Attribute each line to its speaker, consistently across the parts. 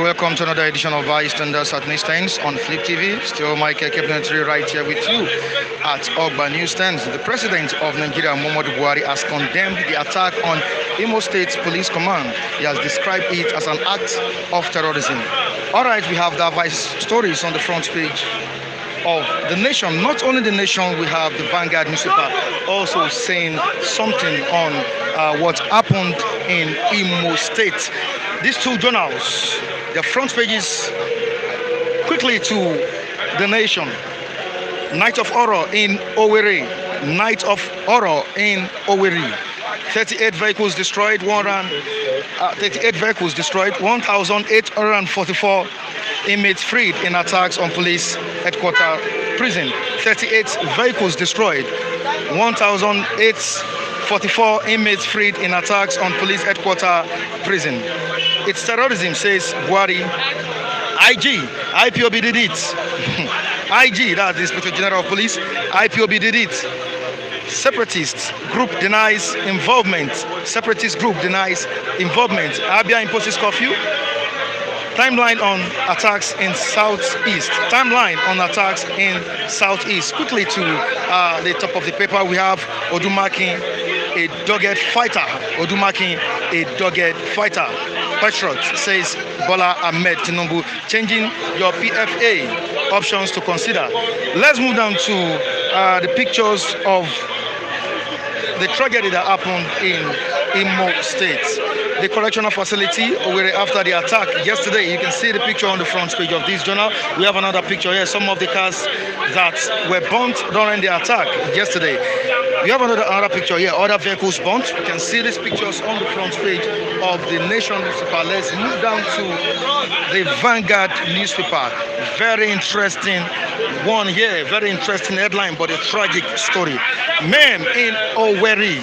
Speaker 1: welcome to another edition of Bystanders at Newsstand on Fliptv. Still Michael Kepler right here with you at Ogba Newsstand. The President of Nigeria, Muhammadu Buhari, has condemned the attack on Imo State Police Command. He has described it as an act of terrorism. All right, we have the vice stories on the front page of the Nation. Not only the Nation, we have the Vanguard newspaper also saying something on what happened in Imo State. These two journals, their front pages, quickly to the Nation. Night of horror in Owerri. Night of horror in Owerri. 38 vehicles destroyed, 1,844 inmates freed in attacks on police headquarters prison. 38 vehicles destroyed, 1,844 inmates freed in attacks on police headquarters prison. It's terrorism, says Buhari. IG, IPOB did it. IG, that's the Inspector General of Police. IPOB did it. Separatist group denies involvement. Separatist group denies involvement. Abia imposes curfew. Timeline on attacks in southeast. Timeline on attacks in southeast. Quickly to the top of the paper, we have Odumaki, a dogged fighter. Odumaki, a dogged fighter. Patriot, says Bola Ahmed Tinubu, changing your PFA options to consider. Let's move down to the pictures of the tragedy that happened in Imo State. The correctional facility, after the attack yesterday, you can see the picture on the front page of this journal. We have another picture here, some of the cars that were burnt during the attack yesterday. We have another picture here, other vehicles burnt. You can see these pictures on the front page of the Nation newspaper. Let's move down to the Vanguard newspaper. Very interesting one here, very interesting headline, but a tragic story. Men in Owerri,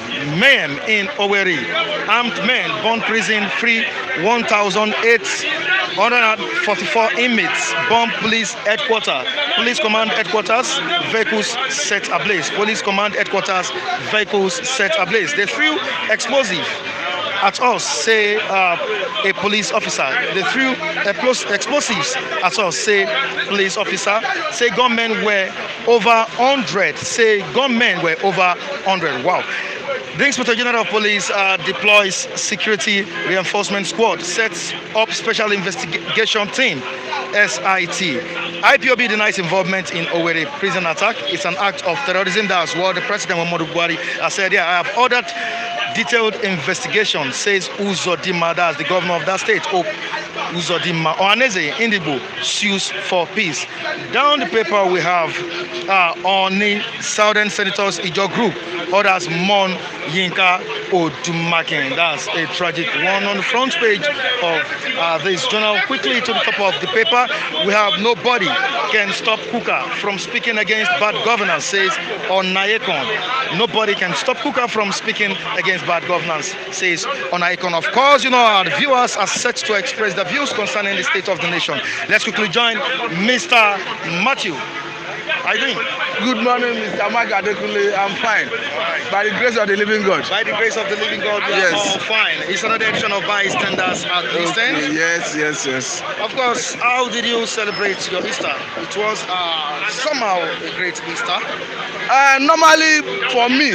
Speaker 1: armed men burn prison, free 1,844 inmates, bomb police headquarters, police command headquarters, vehicles set ablaze, police command headquarters, vehicles set ablaze. They threw explosive at us, say a police officer. They threw explosives at us, say police officer. Say gunmen were over 100. Say gunmen were over 100. Wow. The Inspector General of Police deploys security reinforcement squad, sets up special investigation team, SIT. IPOB denies involvement in Owerri prison attack. It's an act of terrorism. That's what the President Muhammadu Buhari has said. Yeah, I have ordered detailed investigation, says Uzodimma, that's the governor of that state. Uzodimma Ohaneze Indibo sues for peace. Down the paper we have on the Southern Senators Ijo Group, others mourn Yinka Odumakin. That's a tragic one on the front page of this journal. Quickly to the top of the paper, we have nobody can stop Kuka from speaking against bad governance, says Onayekon. Nobody can stop Kuka from speaking against bad governance, says Onayekon. Of course, you know, our viewers are set to express their views concerning the state of the nation. Let's quickly join Mr. Matthew. How are you doing?
Speaker 2: Good morning, Mr. Magadekule. I'm fine. By the grace of the living God.
Speaker 1: By the grace of the living God, we are all fine. It's another edition of Bystanders at Newsstand.
Speaker 2: Okay. Yes.
Speaker 1: Of course, how did you celebrate your Easter? It was somehow a great Easter.
Speaker 2: Normally, for me,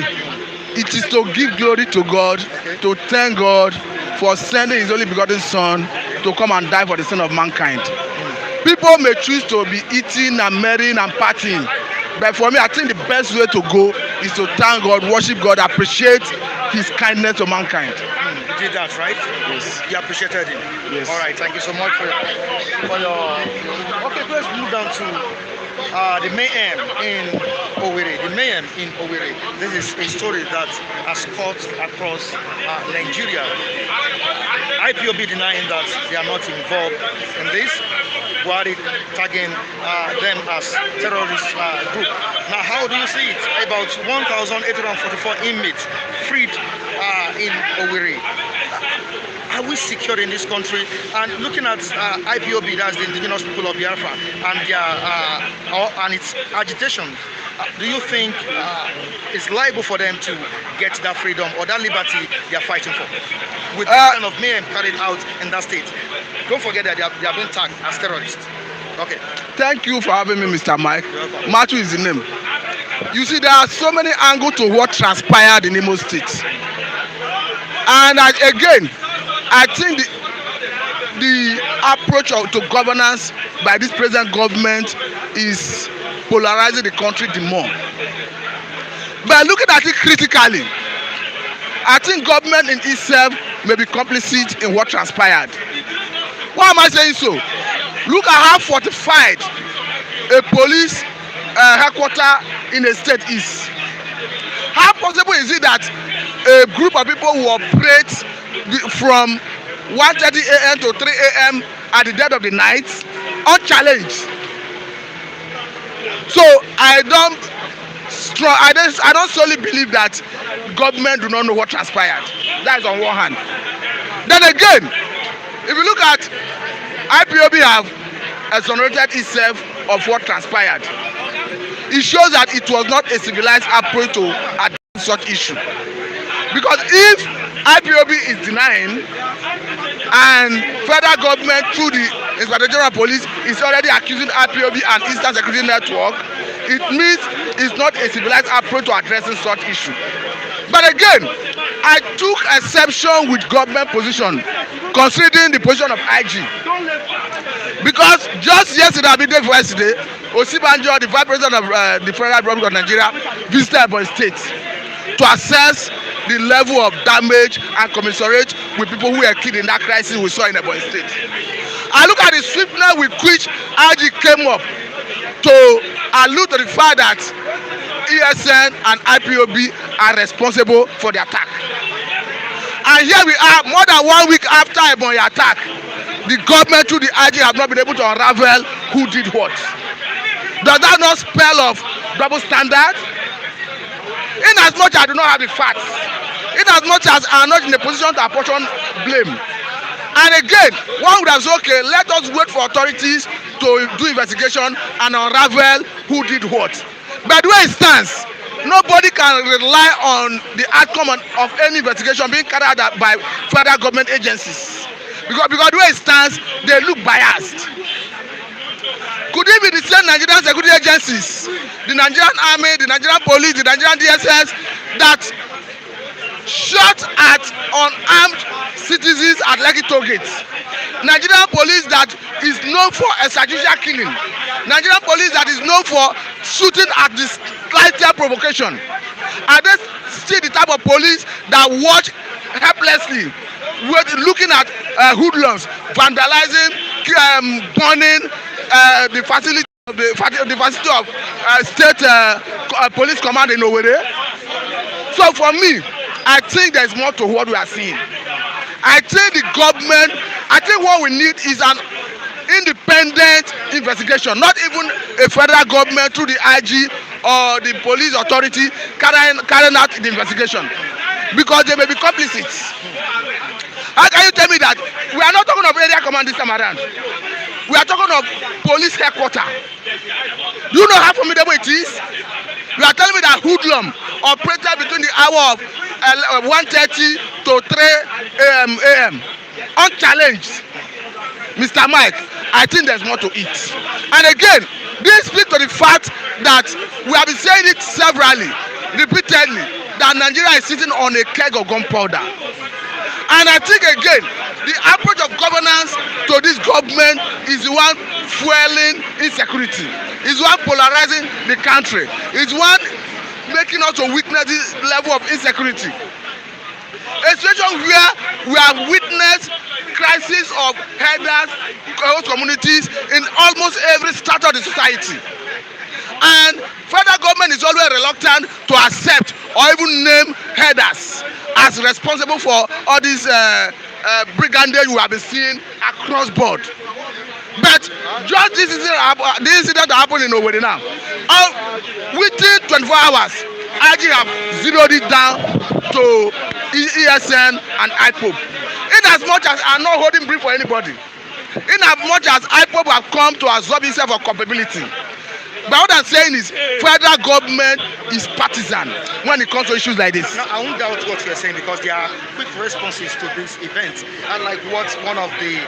Speaker 2: it is to give glory to God, to thank God for sending His only begotten Son to come and die for the sin of mankind. People may choose to be eating and marrying and partying, but for me, I think the best way to go is to thank God, worship God, appreciate His kindness to mankind.
Speaker 1: You did that, right?
Speaker 2: Yes.
Speaker 1: You appreciated Him.
Speaker 2: Yes.
Speaker 1: All right. Thank you so much for your. Okay, let's move down to the mayhem in Owerri. The mayhem in Owerri. This is a story that has caught across Nigeria. IPOB denying that they are not involved in this. Buhari tagging them as terrorist group. Now, how do you see it? About 1,844 inmates freed in Owerri. Are we secure in this country? And looking at IPOB, that's the indigenous people of Biafra, and their and its agitation, do you think it's liable for them to get that freedom or that liberty they are fighting for, with the kind of mayhem carried out in that state? Don't forget that they are being tagged as terrorists. Okay.
Speaker 2: Thank you for having me, Mr. Mike. Matthew is the name. You see, there are so many angles to what transpired in Imo State. And again, I think the approach to governance by this present government is polarizing the country the more. But looking at it critically, I think government in itself may be complicit in what transpired. Why am I saying so? Look at how fortified a police headquarters in a state is. How possible is it that a group of people who operate from 1:30 a.m. to 3 a.m. at the dead of the night unchallenged? So I don't solely believe that government do not know what transpired. That is on one hand. Then again, if you look at IPOB have exonerated itself of what transpired. It shows that it was not a civilized approach to address such issue. Because if IPOB is denying and federal government through the Inspector General Police is already accusing IPOB and Eastern Security Network, it means it's not a civilized approach to addressing such issue. But again, I took exception with government position considering the position of IG. Because just yesterday, yesterday, Osibanjo, the Vice President of the Federal Republic of Nigeria, visited Ebonyi State to assess the level of damage and commiserate with people who were killed in that crisis we saw in Ebonyi State. I look at the swiftness with which IG came up to allude to the fact that ESN and IPOB are responsible for the attack. And here we are, more than 1 week after Ebonyi attack, the government through the IG have not been able to unravel who did what. Does that not spell of double standard? In as much as I do not have the facts, in as much as I am not in a position to apportion blame. And again, one would have said, okay, let us wait for authorities to do investigation and unravel who did what. But the way it stands, nobody can rely on the outcome of any investigation being carried out by federal government agencies. Because the way it stands, they look biased. Could it be the same Nigerian security agencies, the Nigerian Army, the Nigerian Police, the Nigerian DSS, that shot at unarmed citizens at Lekki toll gates? Nigerian Police that is known for extrajudicial killing. Nigerian Police that is known for shooting at the slightest provocation. Are they still the type of police that watch helplessly, looking at hoodlums, vandalizing, burning the facility of state police command in Owerri? So for me, I think there is more to what we are seeing. I think what we need is an independent investigation, not even a federal government through the IG or the police authority carrying out the investigation, because they may be complicit. How can you tell me that we are not talking of area command this time around? We are talking of police headquarters. Do you know how formidable it is? You are telling me that hoodlum operated between the hour of 1:30 to 3 a.m. unchallenged. Mr. Mike, I think there's more to it. And again, this speaks to the fact that we have been saying it severally, repeatedly, that Nigeria is sitting on a keg of gunpowder. And I think again, the approach of governance to this government is the one fueling insecurity, is one polarizing the country, is one making us to witness this level of insecurity. A situation where we have witnessed crisis of headers, host communities in almost every strata of the society. And federal government is always reluctant to accept or even name headers as responsible for all these brigandage we have been seeing across board. But just this incident that happened in Owerri now, within 24 hours, IG have zeroed it down to ESN and IPOB. In as much as I'm not holding brief for anybody, in as much as IPOB have come to absorb itself of culpability, But what I'm saying is, federal government is partisan when it comes to issues like this.
Speaker 1: Now, I won't doubt what you're saying because there are quick responses to this event. And like what one of the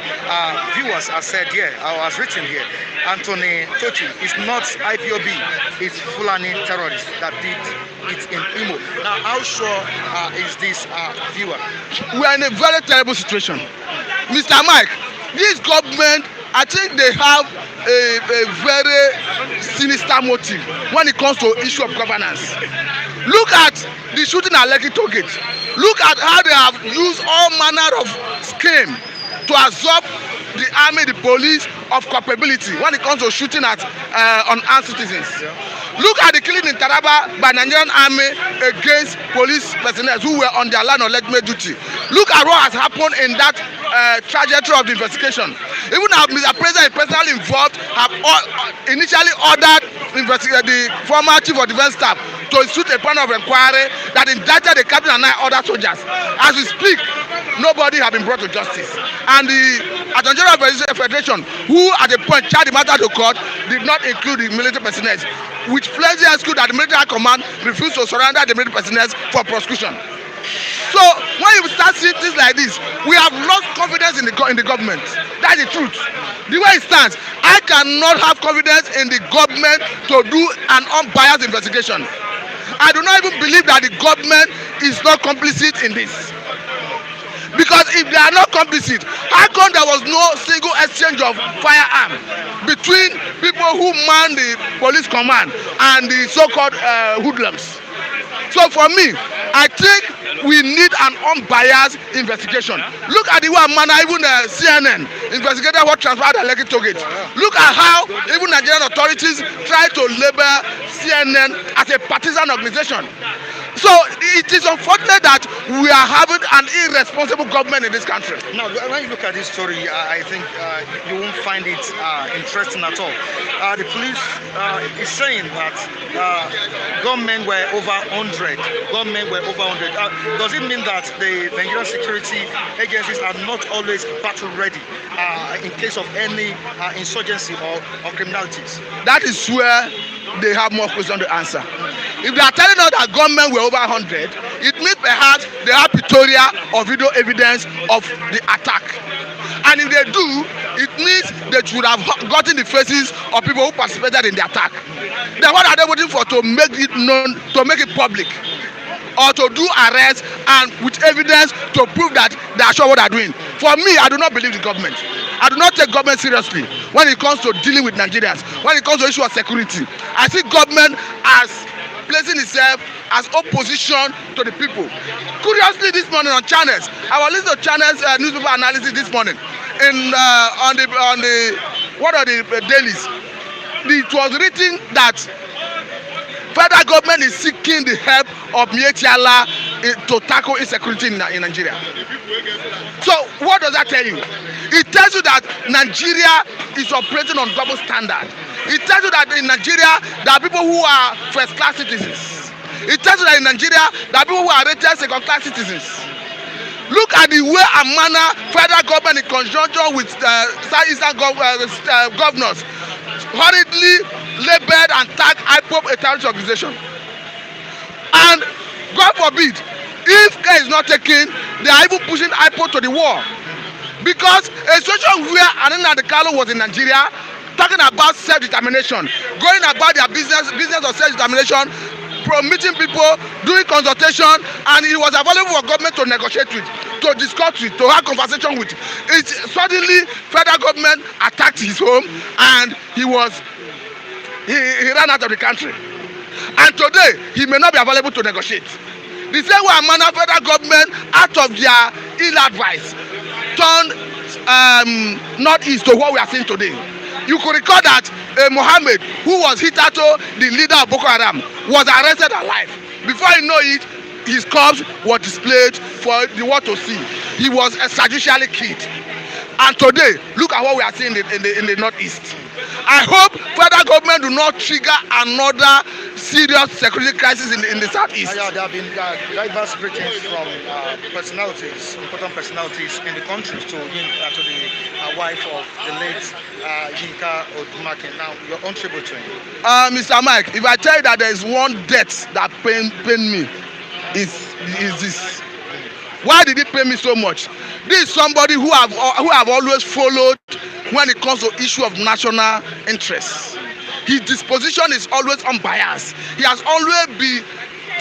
Speaker 1: viewers has said here, or has written here, Anthony Tochi, is not IPOB, it's Fulani terrorists that did it in Imo. Now, how sure is this viewer?
Speaker 2: We are in a very terrible situation. Mr. Mike, this government, I think they have a very sinister motive when it comes to issue of governance. Look at the shooting at Lekki toll gate. Look at how they have used all manner of scheme to absorb the army, the police of culpability when it comes to shooting at unarmed citizens. Look at the killing in Taraba by Nigerian army against police personnel who were on their line of legitimate duty. Look at what has happened in that trajectory of the investigation. Even now, Mr. President is personally involved, have initially ordered the former chief of defence staff to institute a panel of inquiry that indicted the captain and 9 other soldiers. As we speak, nobody has been brought to justice. And the Attorney General of the Federation, who at the point charged the matter to court, did not include the military personnel, which plainly exclude that the military command refused to surrender the military personnel for prosecution. So when you start seeing things like this, we have lost confidence in the government. That's the truth. The way it stands, I cannot have confidence in the government to do an unbiased investigation. I do not even believe that the government is not complicit in this. Because if they are not complicit, how come there was no single exchange of firearm between people who man the police command and the so-called hoodlums? So for me, I think we need an unbiased investigation. Look at the way manner even CNN investigated what transpired at Lekki toll gate. Look at how even Nigerian authorities try to label CNN as a partisan organization. So it is unfortunate that we are having an irresponsible government in this country.
Speaker 1: Now, when you look at this story, I think you won't find it interesting at all. The police is saying that gunmen were over 100. Gunmen were over 100. Does it mean that the Nigerian security agencies are not always battle ready in case of any insurgency or criminalities?
Speaker 2: That is where they have more questions to answer. If they are telling us that gunmen were over 100, it means perhaps they have pictorial or video evidence of the attack. And if they do, it means they should have gotten the faces of people who participated in the attack. Then what are they waiting for? To make it known, to make it public, or to do arrests and with evidence to prove that they are sure what they are doing. For me, I do not believe the government. I do not take government seriously when it comes to dealing with Nigerians, when it comes to issue of security. I see government as placing itself as opposition to the people. Curiously, this morning on channels, I was listening to channels newspaper analysis this morning on the what are the dailies. It was written that federal government is seeking the help of Mietiala to tackle insecurity in Nigeria. So what does that tell you? It tells you that Nigeria is operating on double standard. It tells you that in Nigeria there are people who are first-class citizens. It tells you that in Nigeria there are people who are rated second-class citizens. Look at the way and manner federal government in conjunction with southeastern governors hurriedly labeled and tagged IPOB a terrorist organization. And God forbid, if care is not taken, they are even pushing IPOB to the wall. Because a situation where Anina Dekalo was in Nigeria, talking about self-determination, going about their business of self-determination, promoting people, doing consultation, and it was available for government to negotiate with, to discuss with, to have conversation with. It suddenly federal government attacked his home, and he ran out of the country. And today he may not be available to negotiate. The same way manner federal government out of their ill advice turned northeast to what we are seeing today. You could recall that Mohammed, who was hitherto the leader of Boko Haram, was arrested alive. Before you know it, his corpse was displayed for the world to see. He was extrajudicially killed. And today, look at what we are seeing in the northeast. I hope federal government do not trigger another serious security crisis in the southeast.
Speaker 1: Yeah, there have been diverse greetings from personalities, important personalities in the country to the wife of the late Yinka Odumake. Now, your own tribute to him.
Speaker 2: Mr. Mike, if I tell you that there is one death that pain me, is this. Why did it pain me so much? This is somebody who have always followed when it comes to issue of national interests. His disposition is always unbiased. He has always been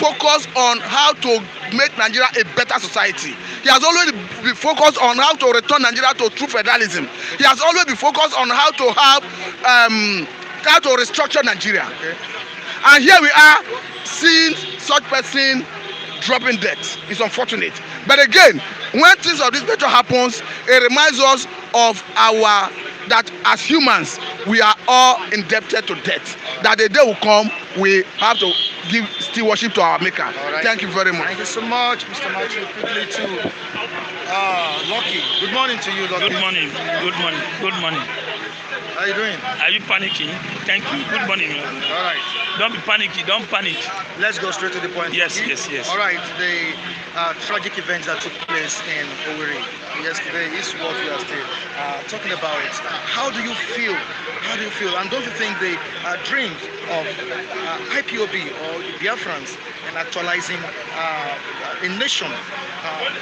Speaker 2: focused on how to make Nigeria a better society. He has always been focused on how to return Nigeria to true federalism. He has always been focused on how to have how to restructure Nigeria.
Speaker 1: Okay.
Speaker 2: And here we are seeing such person dropping dead. It's unfortunate. But again, when things of this nature happens, it reminds us of that as humans, we are all indebted to death. That the day will come, we have to give still worship to our Maker.
Speaker 1: Right.
Speaker 2: Thank you very much.
Speaker 1: Thank you so much, Mr. Matthew. Quickly to Lucky. Good morning to you, Lucky.
Speaker 3: Good morning. Good morning. Good morning.
Speaker 1: How are you doing?
Speaker 3: Are you panicking? Thank you. Good morning.
Speaker 1: All right.
Speaker 3: Don't be panicky. Don't panic.
Speaker 1: Let's go straight to the point.
Speaker 3: Yes.
Speaker 1: All right. The tragic events that took place in Owerri yesterday is what we are still talking about. How do you feel? And don't you think the dreams of IPOB or Biafrans and actualizing a nation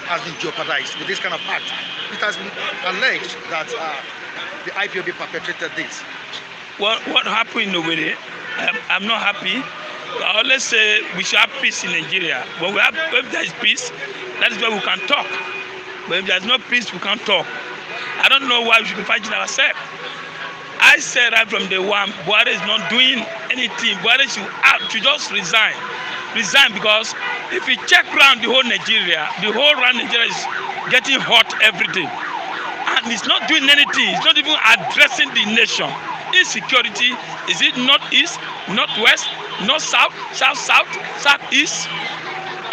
Speaker 1: has been jeopardized with this kind of act? It has been alleged that the IPOB perpetrated this.
Speaker 3: What happened in Owerri? I'm not happy. I always say we should have peace in Nigeria. But if there is peace, that is where we can talk. But if there is no peace, we can't talk. I don't know why we should be fighting ourselves. I said right from day one, Buhari is not doing anything. Buhari should just resign. Resign, because if you check around the whole Nigeria, is getting hot every day. And he's not doing anything. He's not even addressing the nation. Insecurity, is it northeast, northwest, north-south, south-south, southeast?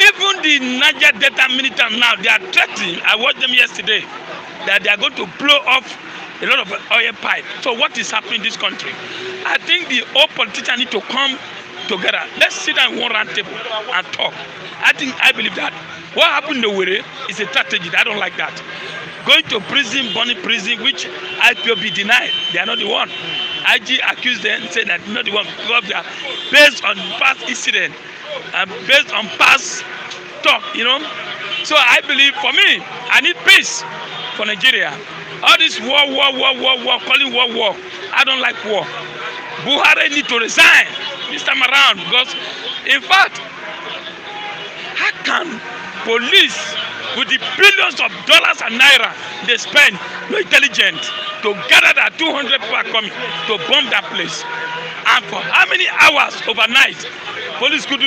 Speaker 3: Even the Niger Delta militant now, they are threatening. I watched them yesterday, that they are going to blow off a lot of oil pipe. So what is happening in this country? I think the old politicians need to come together. Let's sit down in one round table and talk. I believe that. What happened in Owerri is a strategy. I don't like that. Going to prison, burning prison, which IPOB denied. They are not the one. IG accused them, said that not the one, because they are based on past incident and based on past talk, So I believe, for me, I need peace for Nigeria. All this war, calling war. I don't like war. Buhari need to resign this time around, because, in fact, how can police, with the billions of dollars and naira they spend, no intelligence, to gather that 200 people are coming to bomb that place? And for how many hours overnight, police could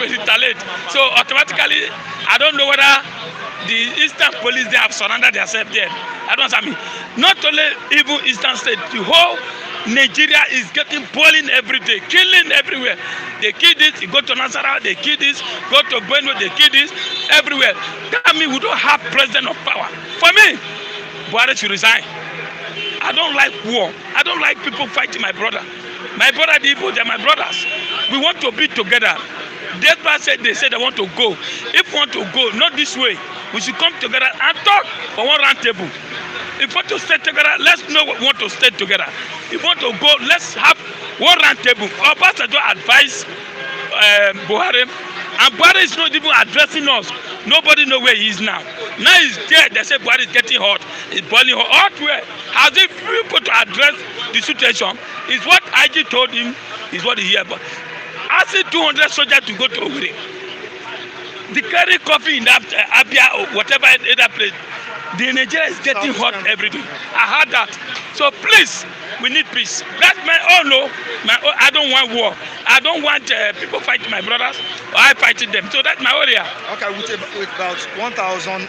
Speaker 3: retaliate? So automatically, I don't know whether the Eastern police, they have surrendered themselves there. I don't understand me. Not only even Eastern state, the whole Nigeria is getting boiling every day, killing everywhere. They kill this, you go to Nasarawa, they kill this, go to Benue, they kill this, everywhere. That means we don't have president of power. For me, Buhari should resign. I don't like war. I don't like people fighting my brother. My brother, the Igbo, they're my brothers. We want to be together. They said they want to go. If we want to go, not this way, we should come together and talk for one round table. If we want to stay together, let's know we want to stay together. If we want to go, let's have one round table. Our pastor don't advise Buhari, and Buhari is not even addressing us. Nobody knows where he is now. Now he's there. They say Buhari is getting hot. It's boiling hot. Hot where? Has he people to address the situation? Is what IG told him, is what he hear. But asking 200 soldiers to go to Owerri, they carry coffee in that Abia or whatever other place. The Nigeria is getting hot every day. I heard that. So please, we need peace. That's my own. No, I don't want war. I don't want people fighting my brothers or I fighting them. So that's my area.
Speaker 1: Okay, with about 1,844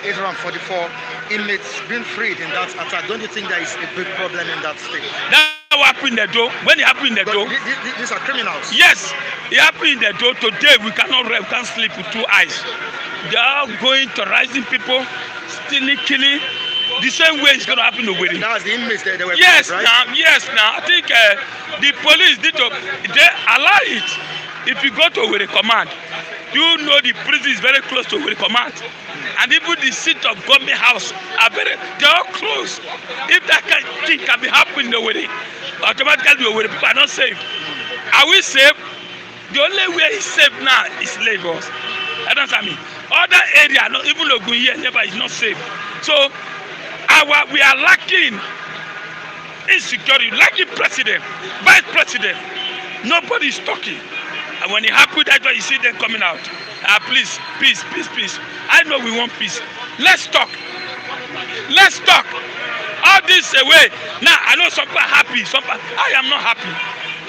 Speaker 1: inmates being freed in that attack, don't you think there is a big problem in that state?
Speaker 3: That happened in the door. When it happened in the door,
Speaker 1: these are criminals.
Speaker 3: Yes, it happened in the door. Today we cannot rest, we can't sleep with two eyes. They are going, terrorizing people, stealing, killing. the same way it's going to happen in Owerri.
Speaker 1: That's the inmates that they were
Speaker 3: Yes,
Speaker 1: right?
Speaker 3: now I think the police need to they allow it. If you go to Owerri Command, you know the prison is very close to Owerri Command, and even the seat of government house they're all close. If that kind of thing can be happening in Owerri, automatically Owerri people are not safe. Are we safe? The only way is safe now is Lagos. I don't understand me. Other area, not even Ogun here, never is not safe. So we are lacking insecurity, lacking president, vice president. Nobody is talking. And when it happens, that's why you see them coming out. Please, peace, peace, peace. I know we want peace. Let's talk. Let's talk. All this away. Now I know some people are happy. I am not happy.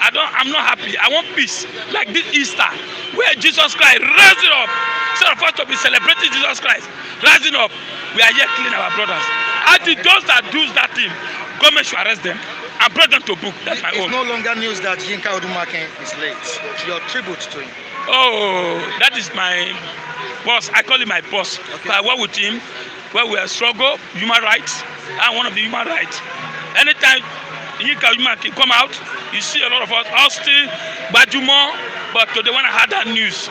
Speaker 3: I'm not happy. I want peace. Like this Easter, where Jesus Christ rising up. Instead of us to be celebrating Jesus Christ rising up, we are here killing our brothers. And those that do that thing, government should arrest them and bring them to book. That's my own.
Speaker 1: It's no longer news that Yinka Odumakin is late. Your tribute to him.
Speaker 3: Oh, that is my boss. I call him my boss.
Speaker 1: Okay.
Speaker 3: I work with him where we are struggle human rights. I'm one of the human rights. Anytime Yinka Odumakin come out, you see a lot of us Austin, Bajumo, but today when I had that news,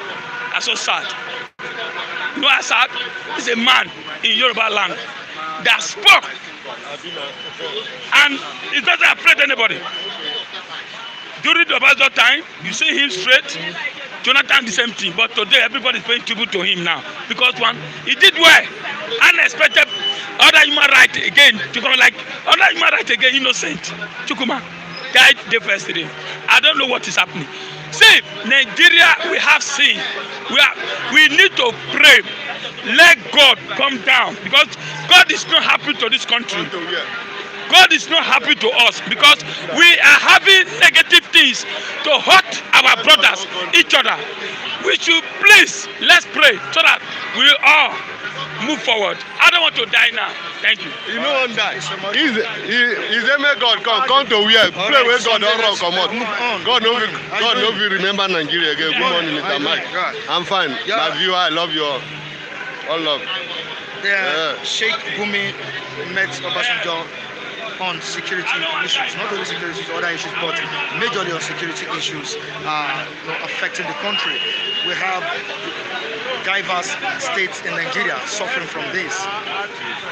Speaker 3: I'm so sad. You know what's sad? He's a man in Yoruba land that spoke, and he doesn't afraid anybody. During the Obasanjo time, you see him straight. Jonathan the same thing, but today everybody is paying tribute to him now because one, he did well, unexpected. Other human rights again to come like other human rights again, innocent. Chukuma died the first day. I don't know what is happening. See, Nigeria, we have seen. We need to pray. Let God come down because God is not happy to this country. God is not happy to us because we are having negative things to hurt our brothers, each other. We should please, let's pray so that we all move forward. I don't want to die now. Thank you.
Speaker 4: You know on that. Is may God come to where pray where God don't run come out. God no will remember Nigeria again. Good morning, Mr. Mike. I'm fine. My viewer, I love you all. All love.
Speaker 1: Sheikh Gumi met Obasanjo on security issues, not only security issues, other issues, but majorly on security issues affecting the country. We have diverse states in Nigeria suffering from this.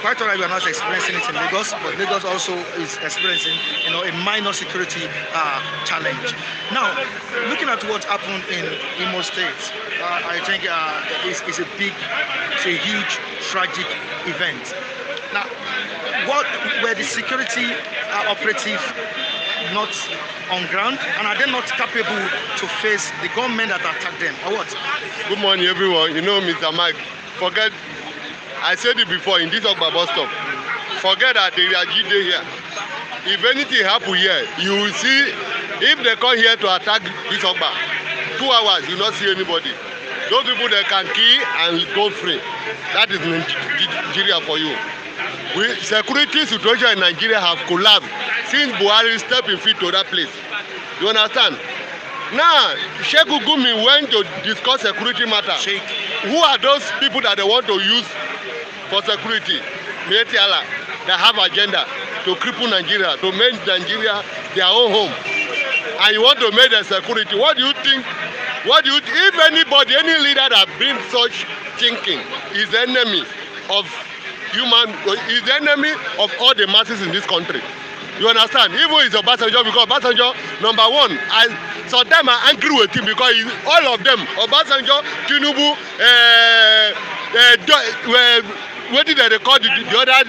Speaker 1: Quite all right, we are not experiencing it in Lagos, but Lagos also is experiencing, a minor security challenge. Now, looking at what happened in Imo State, I think it's a huge, tragic event. Now, what were the security operatives not on ground, and are they not capable to face the gunmen that attacked them, or what?
Speaker 4: Good morning, everyone. You know, Mr. Mike, forget, I said it before in this Ogba bus stop, forget that they are G-Day here. If anything happen here, you will see, if they come here to attack this Ogba, 2 hours, you will not see anybody. Those people that can kill and go free. That is Nigeria for you. Security situation in Nigeria have collapsed since Buhari stepped in feet to that place. You understand? Now, Sheikh Gumi went to discuss security matter.
Speaker 1: Sheikh.
Speaker 4: Who are those people that they want to use for security? Metiala, that have agenda to cripple Nigeria, to make Nigeria their own home. And you want to make the security. What do you think? If anybody, any leader that brings such thinking is the enemy of is the enemy of all the masses in this country. You understand? Even it's Obasanjo, because Obasanjo, number one, sometimes I'm angry with him because all of them, Obasanjo, Tinubu, what did they record the other?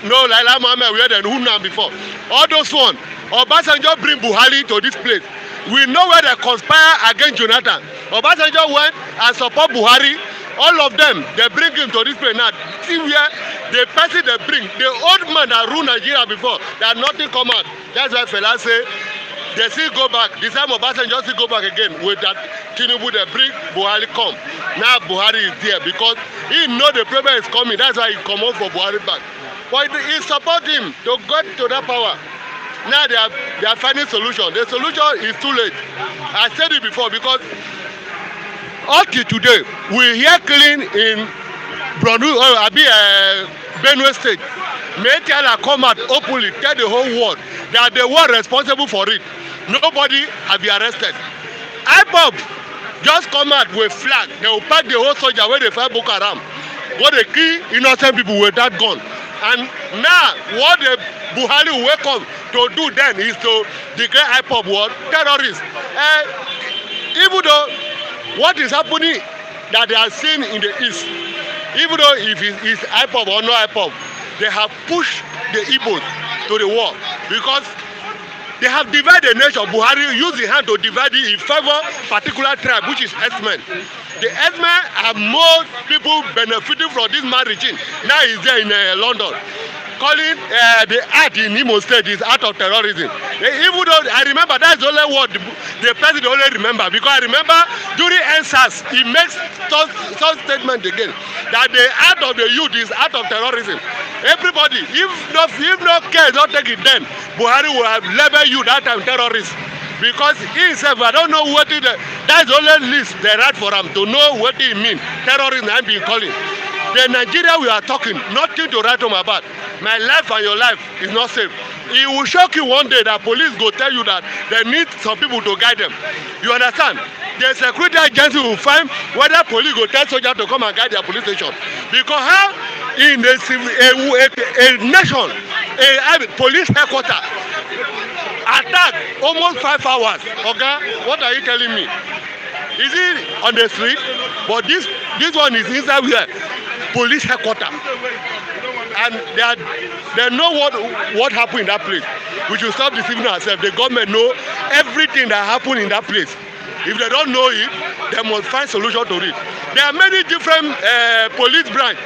Speaker 4: Laila Mohammed, we had who now before. All those one, Obasanjo bring Buhari to this place. We know where they conspire against Jonathan. Obasanjo went and support Buhari. All of them, they bring him to this place now. See where the person they bring, the old man that ruled Nigeria before, that nothing come out. That's why fellas say, they still go back. This time Obasanjo still go back again with that Tinubu, they bring Buhari come. Now Buhari is there because he know the problem is coming. That's why he come out for Buhari back. But he support him to go to that power. Now they are finding solution. The solution is too late. I said it before because up till today, we hear killing in Benue State. May Tiala come out openly, tell the whole world that they were responsible for it. Nobody have been arrested. IPOB just come out with flag. They will pack the whole soldier where they fight Boko Haram. What they kill innocent people with that gun. And now what the Buhari will wake up to do then is to declare IPOB what? Terrorists. Even though what is happening that they are seeing in the east, even though if it is IPOB or no IPOB, they have pushed the Igbos to the war because they have divided the nation. Buhari used the hand to divide it in favor particular tribe, which is Esmen. The Esmen have more people benefiting from this mad regime. Now he's there in London, calling the art in Imo State is art of terrorism. Even though I remember that's the only word the president only remember, because I remember during NSAS he makes some statement again that the art of the youth is art of terrorism. Everybody, if no care not take it, then Buhari will have labeled you that time terrorist. Because he himself, I don't know what it is. That's the only list they write for him to know what it means. Terrorism, I'm being calling. The Nigeria we are talking, nothing to write home about. My life and your life is not safe. It will shock you one day that police go tell you that they need some people to guide them. You understand? The security agency will find whether police go tell soldiers to come and guide their police station. Because how in a nation, a police headquarters, attack almost 5 hours. Okay, what are you telling me? Is it on the street? But this one is inside here, police headquarters, and they know what happened in that place. We should stop deceiving ourselves. The government know everything that happened in that place. If they don't know it, they must find solution to it. There are many different police branch,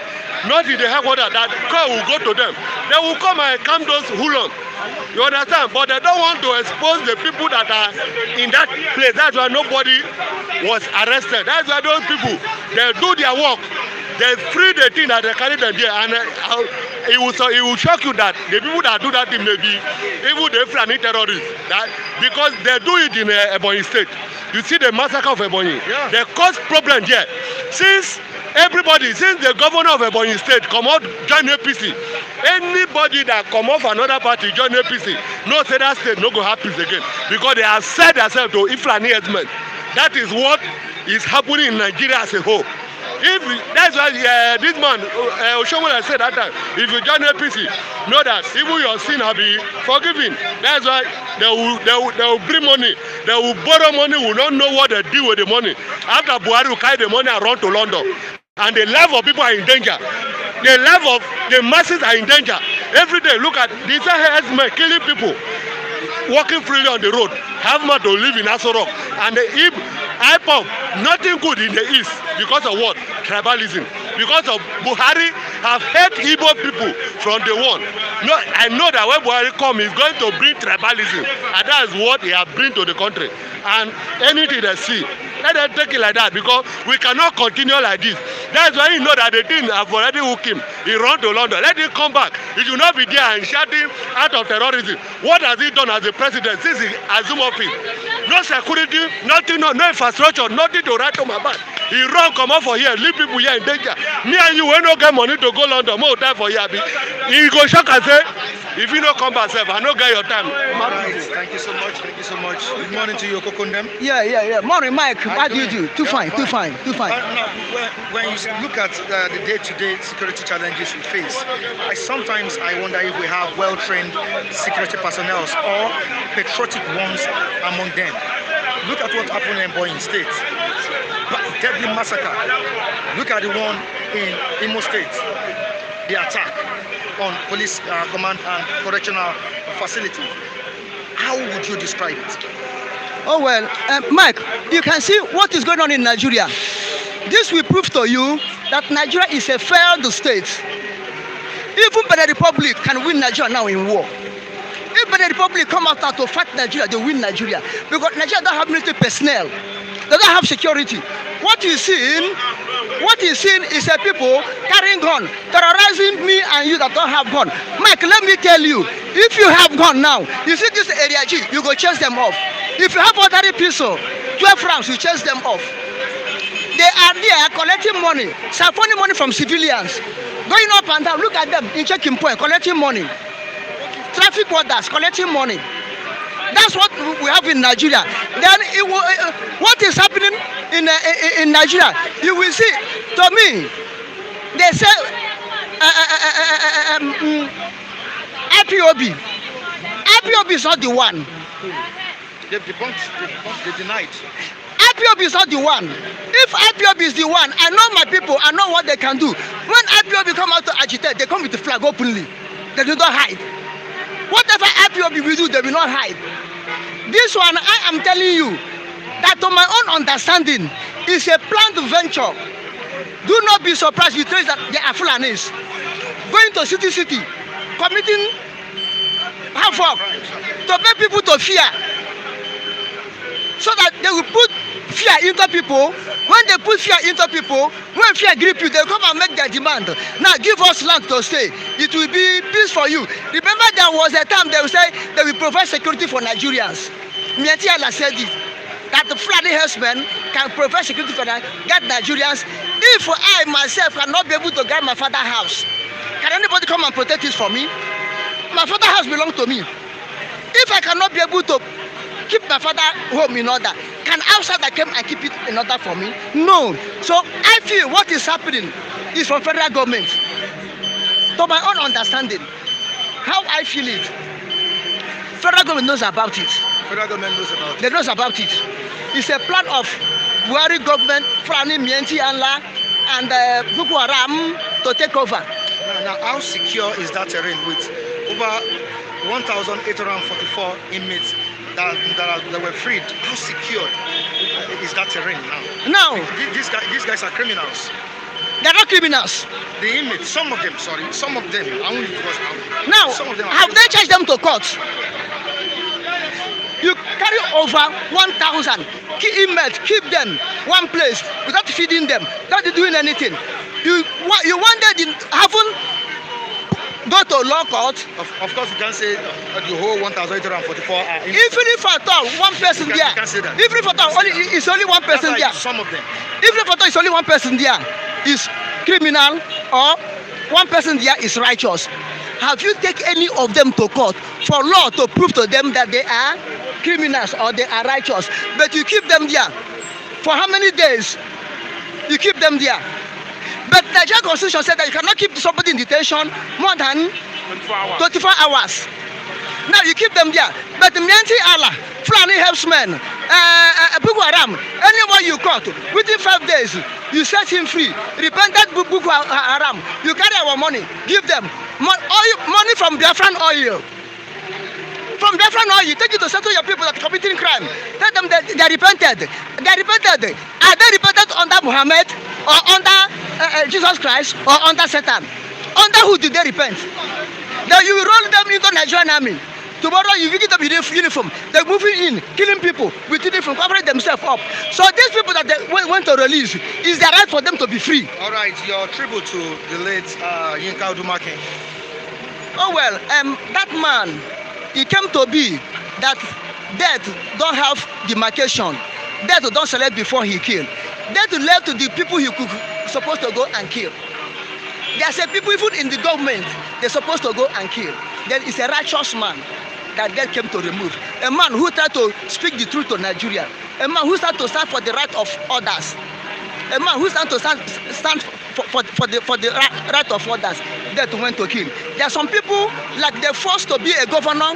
Speaker 4: not in the headquarters, that call will go to them. They will come and calm those hoolons. You understand? But they don't want to expose the people that are in that place. That's why nobody was arrested. That's why those people, they do their work. They free the thing that they carry them there. And it will shock you that the people that do that thing may be even the Fulani terrorists. Because they do it in Ebonyi State. You see the massacre of Ebonyi. Yeah. They cause problems here. Since the governor of Ebonyi State come out join APC, anybody that come off another party join APC, no say that state no go have peace again, because they have said themselves to Iflani headsmen. That is what is happening in Nigeria as a whole. If that's why this man Oshomola said that time, if you join APC, know that even your sin will be forgiven. That's why they will bring money, they will borrow money, will not know what they do with the money. After Buhari will carry the money and run to London, and the life of people are in danger. The life of the masses are in danger. Every day, look at these headsmen killing people, walking freely on the road, have man to live in Aso Rock. And the IPOB, nothing good in the east because of what? Tribalism. Because of Buhari have hate Igbo people from the one. No, I know that when Buhari come, he's going to bring tribalism, and that is what he has bring to the country. And anything they see, let them take it like that, because we cannot continue like this. That's why you know that the thing have already hooked him. He run to London. Let him come back. He should not be there and shouting out of terrorism. What has he done as a president since he assumed office? No security, nothing, no infrastructure, nothing to write home about. He run, come out for here, leave people here in danger. Me and you, we no get money to go London, more time for here. He go shock and say, if you don't come back, I no get your time.
Speaker 1: Right. Thank you so much. Thank you so much. Good morning to you, Kokondem.
Speaker 5: Yeah. Morning, Mike. How do you do? Too fine.
Speaker 1: No, when you look at the day-to-day security challenges we face, sometimes I wonder if we have well-trained security personnel or patriotic ones among them. Look at what happened in Ebonyi State. Deadly massacre. Look at the one in Imo State. The attack on police command and correctional facility. How would you describe it?
Speaker 5: Oh well, Mike, you can see what is going on in Nigeria. This will prove to you that Nigeria is a failed state. Even Benin Republic can win Nigeria now in war. If Benin Republic come out to fight Nigeria, they win Nigeria, because Nigeria don't have military personnel. They don't have security. What you see is a people carrying gun, terrorizing me and you that don't have gun. Mike, let me tell you, if you have gun now, you see this area G, you go chase them off. If you have ordinary pistol, 12 rounds, you chase them off. They are there collecting money, siphoning money from civilians, going up and down. Look at them in checking point, collecting money. Traffic warders collecting money. That's what we have in Nigeria. Then what is happening in Nigeria? You will see. To me, they say IPOB. IPOB is not the one.
Speaker 1: They denied.
Speaker 5: IPOB is not the one. If IPOB is the one, I know my people, I know what they can do. When IPOB come out to agitate, they come with the flag openly. They do not hide. Whatever IPOB will do, they will not hide. This one, I am telling you, that to my own understanding, is a planned venture. Do not be surprised with trace that they are Fulanis. Going to city, committing havoc, to make people to fear. So that they will put fear into people. When they put fear into people, when fear grip you, they come and make their demand. Now give us land to stay. It will be peace for you. Remember there was a time they will say they will provide security for Nigerians. Mieti Allah said it. That the Fulani herdsmen can provide security for get Nigerians. If I myself cannot be able to guard my father's house, can anybody come and protect it for me? My father's house belongs to me. If I cannot be able to keep my father home in order, can outsider come and keep it in order for me? No. So I feel what is happening is from federal government. To my own understanding, how I feel it, federal government knows about it.
Speaker 1: Federal government knows about it.
Speaker 5: They knows about it. It's a plan of Buhari government, Fulani, Mienti, Anla, and Boko Haram to take over.
Speaker 1: Now, how secure is that terrain with over 1,844 inmates that were freed? How secure is that terrain now?
Speaker 5: Now,
Speaker 1: These guys are criminals.
Speaker 5: they're not criminals.
Speaker 1: The inmates, some of them, only because
Speaker 5: Now,
Speaker 1: some of them
Speaker 5: have they charged them to court? You carry over 1,000 inmates, keep them one place without feeding them, without doing anything. You wanted haven't go to law court.
Speaker 1: Of course, you can't say the whole 1,844 are
Speaker 5: Even if at all one person there,
Speaker 1: you can't say that.
Speaker 5: even if at all it's only one person there,
Speaker 1: Some of them.
Speaker 5: even if at all it's only one person there is criminal or one person there is righteous. Have you taken any of them to court for law to prove to them that they are criminals or they are righteous? But you keep them there. For how many days? You keep them there. But the Nigerian Constitution said that you cannot keep somebody in detention more than 24 hours. Now you keep them there. But Mienti Allah, Fulani herdsmen, Boko Haram, anyone you caught, within 5 days, you set him free. Repented Boko Haram, you carry our money, give them money from Biafran oil. From Biafran oil, you take it to settle your people that are committing crime. Tell them that they repented. They repented. Are they repented under Muhammad or under Jesus Christ or under Satan? Under who did they repent? Then you roll them into Nigerian army. Tomorrow you visit them with uniform. They're moving in, killing people with uniform, covering themselves up. So these people that they went to release, is there right for them to be free?
Speaker 1: All right, your tribute to the late Yinka Odumake.
Speaker 5: Oh well, that man, he came to be that death don't have demarcation. Death don't select before he killed. Death left to the people he could supposed to go and kill. There's a people even in the government they're supposed to go and kill. Then it's a righteous man that death came to remove. A man who tried to speak the truth to Nigeria. A man who started to stand for the right of others. A man who started to stand for the right of others. Death went to kill. There are some people like they're forced to be a governor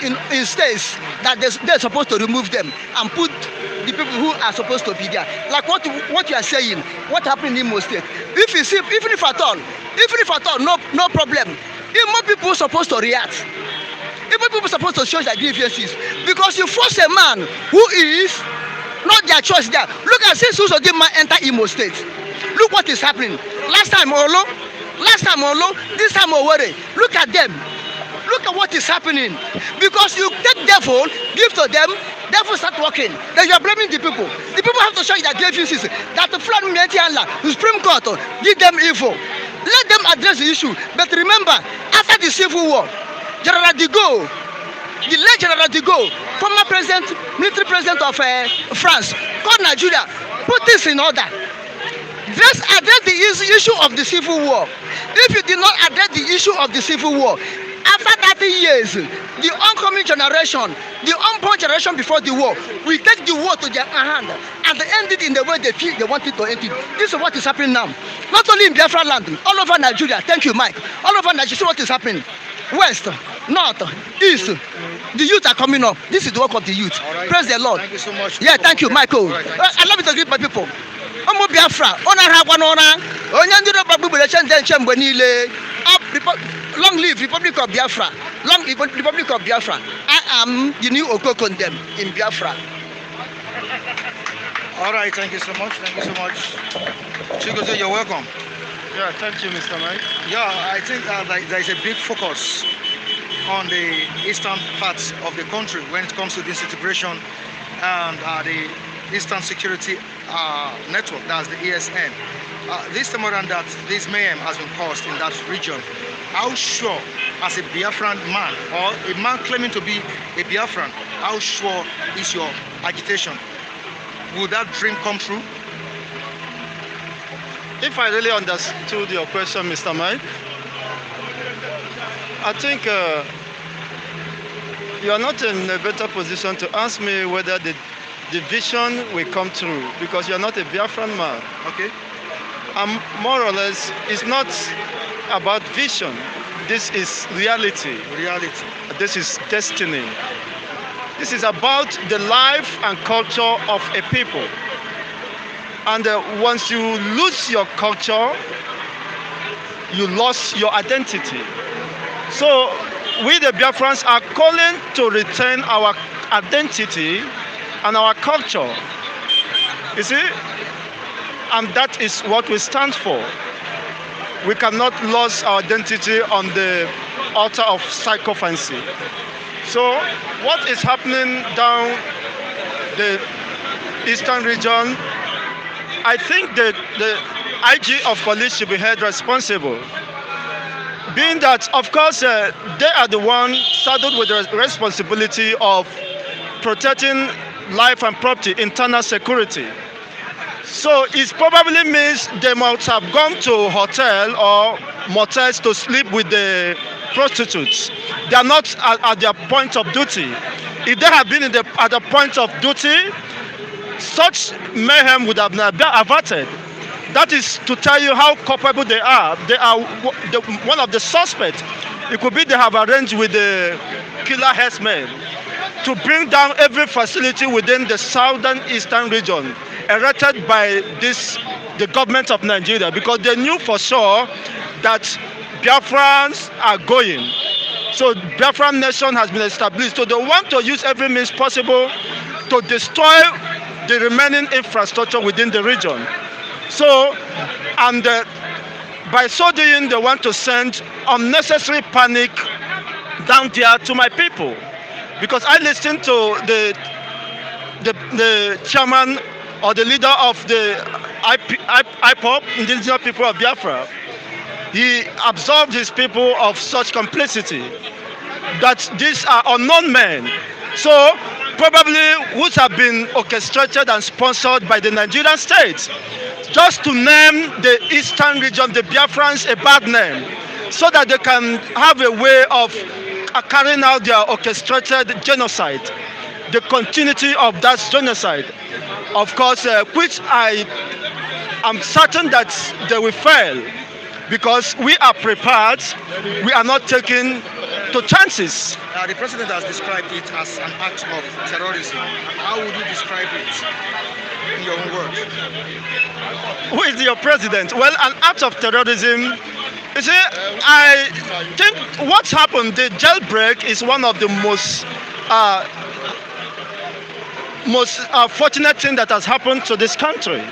Speaker 5: in states that they're supposed to remove them and put the people who are supposed to be there. Like what you are saying, what happened in Imo State. If you see, even if at all, no problem. If more people are supposed to react, if more people are supposed to show their grievances, because you force a man who is not their choice there. Look at since Usodimma enter Imo State. Look what is happening. Last time Olo, this time Owerri. Look at them. Look at what is happening. Because you take devil, give to them, devil start working. Then you are blaming the people. The people have to show you their grievances. That the Fulani Mienti Allah, the Supreme Court, give them evil. Let them address the issue. But remember, after the Civil War, General de Gaulle, the late General de Gaulle, former president, military president of France, called Nigeria put this in order. Let's address the issue of the civil war. If you did not address the issue of the civil war, after 30 years, the oncoming generation, the unborn generation before the war, will take the war to their hand and they end it in the way they feel they want it to end it. This is what is happening now. Not only in Biafra land, all over Nigeria. Thank you, Mike. All over Nigeria, see what is happening. West, North, East. The youth are coming up. This is the work of the youth.
Speaker 1: Right.
Speaker 5: Praise the Lord.
Speaker 1: Thank you so much.
Speaker 5: Yeah, thank you, Michael.
Speaker 1: Right,
Speaker 5: I love it to greet my people. Omo Biafra, ona hagwa n'ona. Onye ndị Yoruba gbugbere nche mgbe niile. Long live Republic of Biafra. Long live Republic of Biafra. I am the new Okokondem in Biafra.
Speaker 1: All right, thank you so much. Thank you so much. Chigozie, you're welcome.
Speaker 6: Yeah, thank you, Mr. Mike.
Speaker 1: Yeah, I think there is a big focus on the eastern parts of the country when it comes to disintegration and the Eastern Security Network, that's the ESN. This time around that this mayhem has been caused in that region. How sure, as a Biafran man or a man claiming to be a Biafran, how sure is your agitation? Will that dream come true?
Speaker 6: If I really understood your question, Mr. Mike, I think you are not in a better position to ask me whether the vision will come true, because you are not a Biafran man.
Speaker 1: Okay.
Speaker 6: More or less, it's not about vision. This is reality.
Speaker 1: Reality.
Speaker 6: This is destiny. This is about the life and culture of a people. And once you lose your culture, you lost your identity. So we the Biafrans are calling to retain our identity and our culture. You see? And that is what we stand for. We cannot lose our identity on the altar of sycophancy. So what is happening down the eastern region, I think that the IG of police should be held responsible. Being that, of course, they are the ones saddled with the responsibility of protecting life and property, internal security. So it probably means they must have gone to a hotel or motels to sleep with the prostitutes. They are not at their point of duty. If they had been at the point of duty, such mayhem would have been averted. That is to tell you how culpable they are. They are one of the suspects. It could be they have arranged with the killer herdsmen to bring down every facility within the southern eastern region erected by the government of Nigeria, because they knew for sure that Biafrans are going. So Biafran nation has been established. So they want to use every means possible to destroy the remaining infrastructure within the region. So, and by so doing, they want to send unnecessary panic down there to my people. Because I listened to the chairman or the leader of the IPOP, indigenous people of Biafra. He absolved his people of such complicity, that these are unknown men. So probably would have been orchestrated and sponsored by the Nigerian state, just to name the eastern region, the Biafrans, a bad name, so that they can have a way of carrying out their orchestrated genocide, the continuity of that genocide, of course, which I am certain that they will fail, because we are prepared, we are not taking to chances.
Speaker 1: The president has described it as an act of terrorism. How would you describe it in your own words?
Speaker 6: Who is your president? Well, an act of terrorism. You see, I think what's happened, the jailbreak is one of the most fortunate thing that has happened to this country.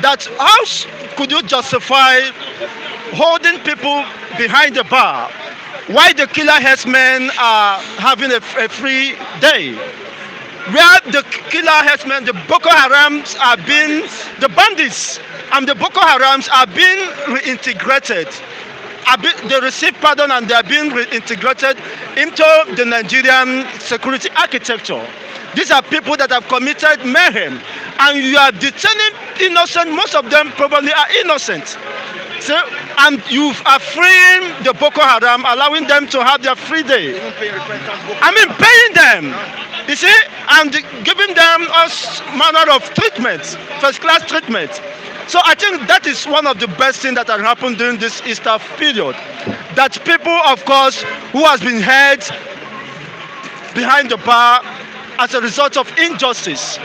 Speaker 6: That how could you justify holding people behind the bar while the killer herdsmen are having a free day? Where the killer herdsmen, the Boko Harams are being, the bandits and the Boko Harams are being reintegrated. They receive pardon and they are being reintegrated into the Nigerian security architecture. These are people that have committed mayhem. and you are detaining innocent. Most of them probably are innocent. So, and you are freeing the Boko Haram, allowing them to have their free day. I mean, paying them, you see, and giving them all manner of treatment, first-class treatment. So I think that is one of the best things that has happened during this Easter period. That people, of course, who has been held behind the bar as a result of injustice,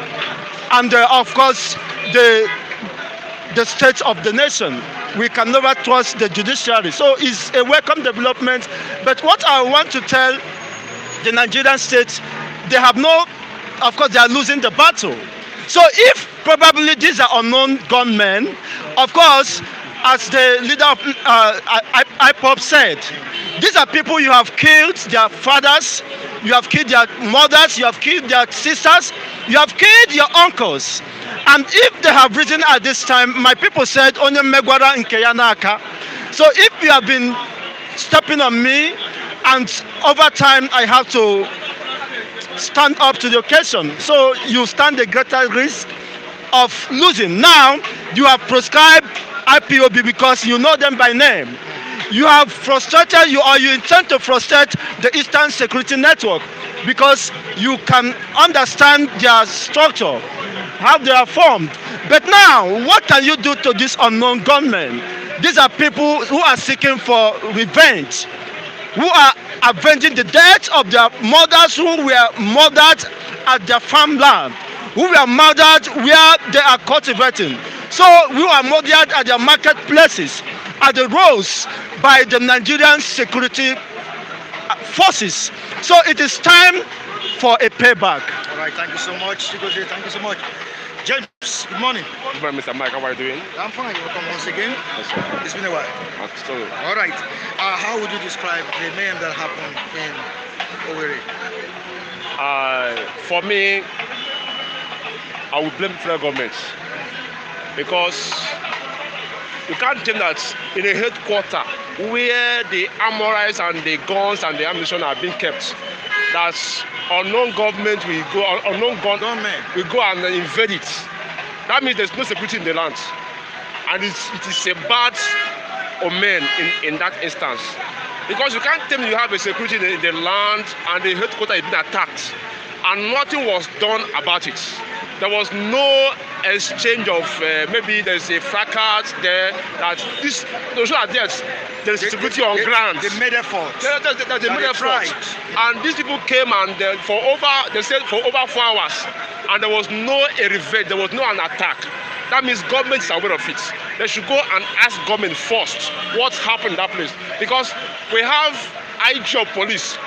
Speaker 6: and of course the state of the nation. We can never trust the judiciary. So it's a welcome development. But what I want to tell the Nigerian state, they have no, of course, they are losing the battle. So if probably these are unknown gunmen, of course, as the leader of IPOP said, these are people you have killed their fathers, you have killed their mothers, you have killed their sisters, you have killed your uncles. And if they have risen at this time, my people said, Onye Megwara Nkeyanaka. So if you have been stepping on me, and over time I have to stand up to the occasion, so you stand a greater risk of losing. Now, you have proscribed IPOB because you know them by name. You have frustrated, you intend to frustrate the Eastern Security Network because you can understand their structure, how they are formed. But now, what can you do to these unknown gunmen? These are people who are seeking for revenge, who are avenging the death of their mothers who were murdered at their farmland, who were murdered where they are cultivating. So who are murdered at their marketplaces, at the roads by the Nigerian security forces. So it is time for a payback.
Speaker 1: All right, thank you so much. Chigozie, thank you so much. James, good morning.
Speaker 7: Good morning, Mr. Mike. How are you doing?
Speaker 1: I'm fine. Welcome once again.
Speaker 7: Yes, sir.
Speaker 1: It's been a while.
Speaker 7: Absolutely.
Speaker 1: All right. How would you describe the mayhem that happened in Owerri?
Speaker 7: For me, I would blame federal government because you can't tell that in a headquarter where the armories and the guns and the ammunition are being kept, that unknown government will go, unknown gunmen will go and invade it. That means there's no security in the land, and it is a bad omen in that instance. Because you can't tell me you have a security in the land and the headquarters is being attacked, and nothing was done about it. There was no exchange of maybe there's a fracas there that this to show that there's security on ground.
Speaker 1: They made effort.
Speaker 7: They made effort. And these people came and they said for over 4 hours, and there was no revenge, there was no an attack. That means government is aware of it. They should go and ask government first what happened in that place, because we have IG of police.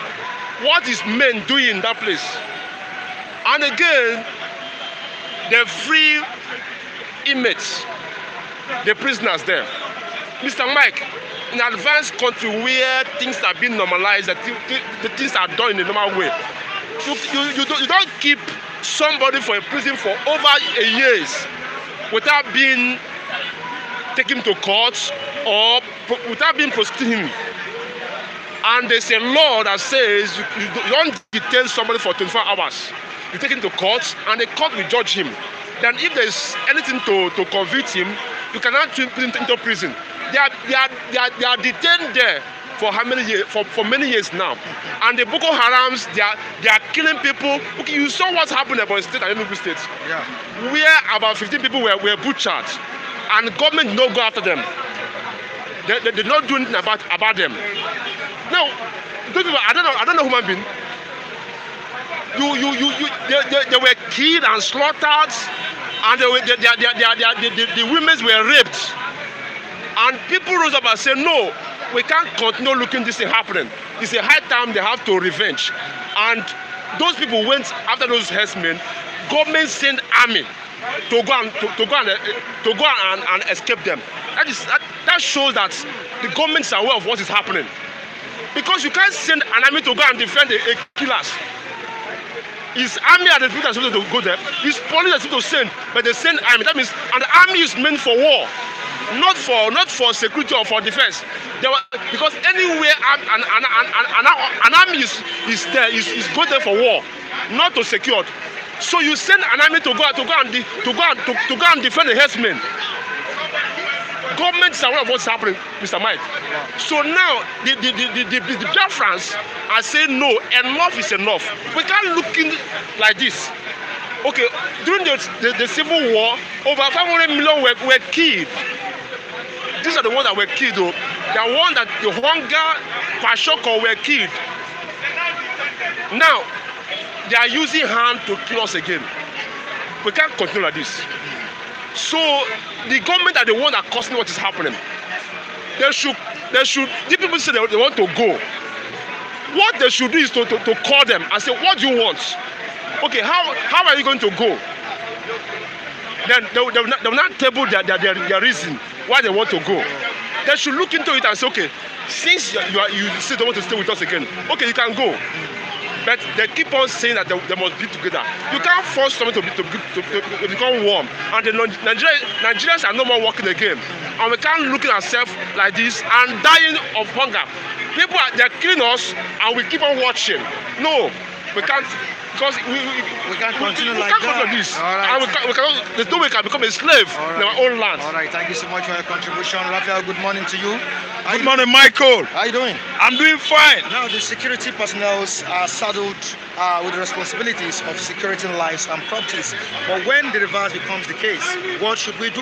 Speaker 7: What is men doing in that place? And again, the free inmates, the prisoners there. Mr. Mike, in an advanced country where things are being normalized, that the things are done in a normal way, you don't keep somebody for a prison for over a year without being taken to court or without being prosecuting him. And there's a law that says you don't detain somebody for 24 hours. You take him to court, and the court will judge him. Then if there's anything to convict him, you cannot put him into prison. They are detained there for how many years? For many years now. And the Boko Harams, they are killing people. Okay, you saw what's happened in Ebonyi State and Enugu State,
Speaker 1: yeah,
Speaker 7: where about 15 people were butchered, and the government did not go after them. They did not do anything about them. Now, those people, I don't know human being. They were killed and slaughtered, and the women were raped. And people rose up and said, no, we can't continue looking this thing happening. It's a high time they have to revenge. And those people went after those herdsmen. Government sent army to go and escape them. That shows that the government is aware of what is happening. Because you can't send an army to go and defend a killers. It's army and the people are supposed to go there. It's police that's supposed to send, but they send army. That means, and the army is meant for war, not for security or for defense. Because anywhere an army is there, is go there for war, not to secure. So you send an army to go and defend the herdsmen. Government is aware of what's happening, Mr. Mike. So now the Biafrans are saying no, enough is enough. We can't look in like this. Okay, during the civil war, over 500 million were killed. These are the ones that were killed, though. The ones that the hunger, Kwashoko were killed. Now, they are using hand to kill us again. We can't continue like this. So the government are the one that causing what is happening. They should. The people say they want to go. What they should do is to call them and say, what do you want? Okay, how are you going to go? Then they will not table their reason why they want to go. They should look into it and say, okay, since you still don't want to stay with us again, okay, you can go. But they keep on saying that they must be together. You can't force someone to become warm. And the Nigerians are no more working again. And we can't look at ourselves like this and dying of hunger. People they're killing us and we keep on watching. No, we can't. Because we can't continue like that. This. All right. And we cannot, there's no way we can become a slave in our own land.
Speaker 1: All right, thank you so much for your contribution. Raphael, good morning to you.
Speaker 8: Good morning, Michael.
Speaker 1: How are you doing?
Speaker 8: I'm doing fine.
Speaker 1: Now, the security personnel are saddled with the responsibilities of securing lives and properties. But when the reverse becomes the case, what should we do?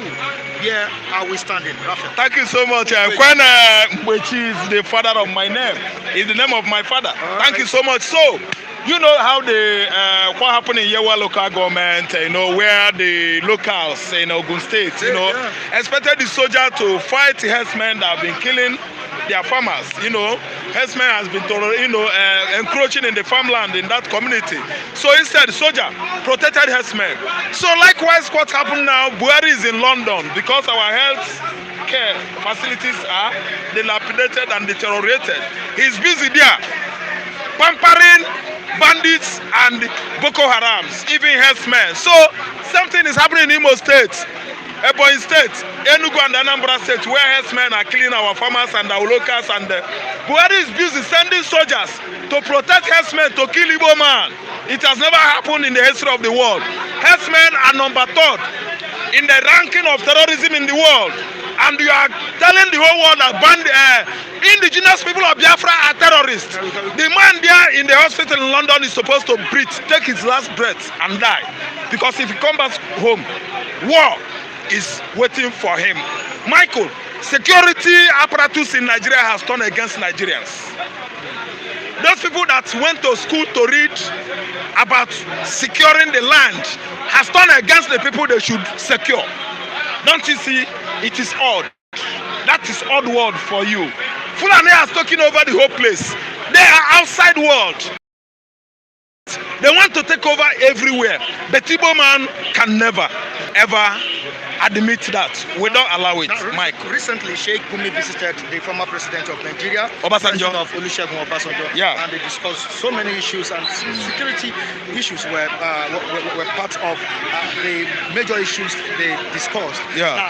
Speaker 1: Where are we standing, Raphael?
Speaker 8: Thank you so much. When which is the father of my name, is the name of my father. Thank you so much. So, you know how what happened in Yewa local government, where the locals in Ogun State, expected the soldier to fight herdsmen that have been killing their farmers. Herdsmen has been, encroaching in the farmland in that community. So instead, the soldier protected herdsmen. So likewise, what happened now, Buhari is in London because our health care facilities are dilapidated and deteriorated. He's busy there, pampering bandits and Boko Harams, even herdsmen. So something is happening in Imo State, Ebonyi State, Enugu and Anambra State, where herdsmen are killing our farmers and our locals. And Buhari is busy sending soldiers to protect herdsmen to kill Igbo man. It has never happened in the history of the world. Herdsmen are number 3rd in the ranking of terrorism in the world. And you are telling the whole world that indigenous people of Biafra are terrorists. The man there in the hospital in London is supposed to breathe, take his last breath and die. Because if he comes back home, war is waiting for him. Michael, security apparatus in Nigeria has turned against Nigerians. Those people that went to school to read about securing the land has turned against the people they should secure. Don't you see? It is odd. That is odd word for you. Fulani has taken over the whole place. They are outside world. They want to take over everywhere. But Igbo man can never, ever admit that. We don't allow it, Mike.
Speaker 1: Recently, Sheikh Gumi visited the former president of Nigeria,
Speaker 8: Obasanjo.
Speaker 1: of Olusegun Obasanjo, and they discussed so many issues, and security issues were part of the major issues they discussed. Now,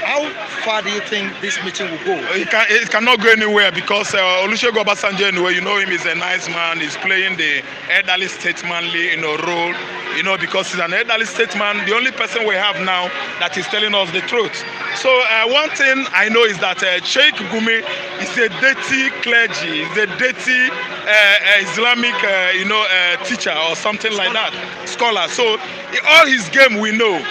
Speaker 1: how far do you think this meeting will go?
Speaker 8: It cannot go anywhere because Olusegun Obasanjo, anyway, you know him, is a nice man. He's playing the elderly statesmanly role, because he's an elderly statesman. The only person we have now that is telling us the truth. So one thing I know is that Sheikh Gumi is a dirty clergy, is a dirty Islamic, teacher or something like that, scholar. So all his game we know.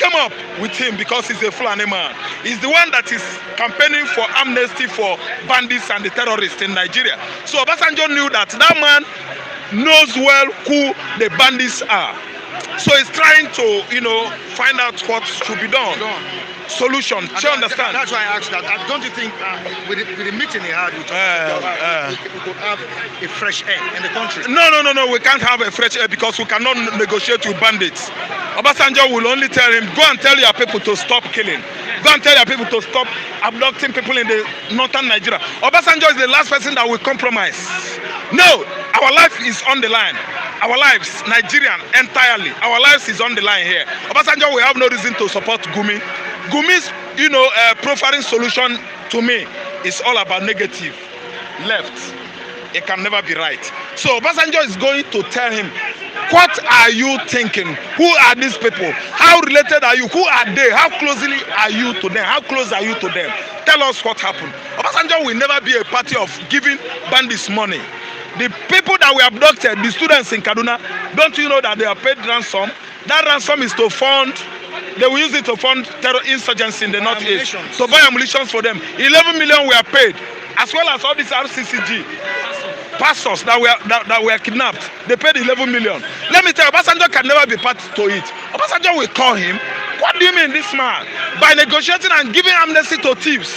Speaker 8: Come up with him because he's a Fulani man. He's the one that is campaigning for amnesty for bandits and the terrorists in Nigeria. So Obasanjo knew that man knows well who the bandits are. So he's trying to, find out what should be done. Solution. Do you understand?
Speaker 1: That's why I asked that. Don't you think with the meeting he had with we could have a fresh air in the country?
Speaker 8: No. We can't have a fresh air because we cannot negotiate with bandits. Obasanjo will only tell him, go and tell your people to stop killing. Go and tell your people to stop abducting people in the northern Nigeria. Obasanjo is the last person that will compromise. No, our life is on the line. Our lives, Nigerian, entirely. Our lives is on the line here. Obasanjo will have no reason to support Gumi. Gumi's, profiling solution to me is all about negative, left. It can never be right. So Obasanjo is going to tell him, What are you thinking? Who are these people? How related are you? Who are they? How closely are you to them? How close are you to them? Tell us what happened. Obasanjo will never be a party of giving bandits money. The people that were abducted, the students in Kaduna, don't you know that they are paid ransom? That ransom is to fund, they will use it to fund terror insurgency in the northeast. To buy ammunition for them. 11 million were paid, as well as all these RCCG pastors that were kidnapped. They paid 11 million. Let me tell you, Obasanjo can never be part to it. Obasanjo will call him. What do you mean, this man? By negotiating and giving amnesty to thieves.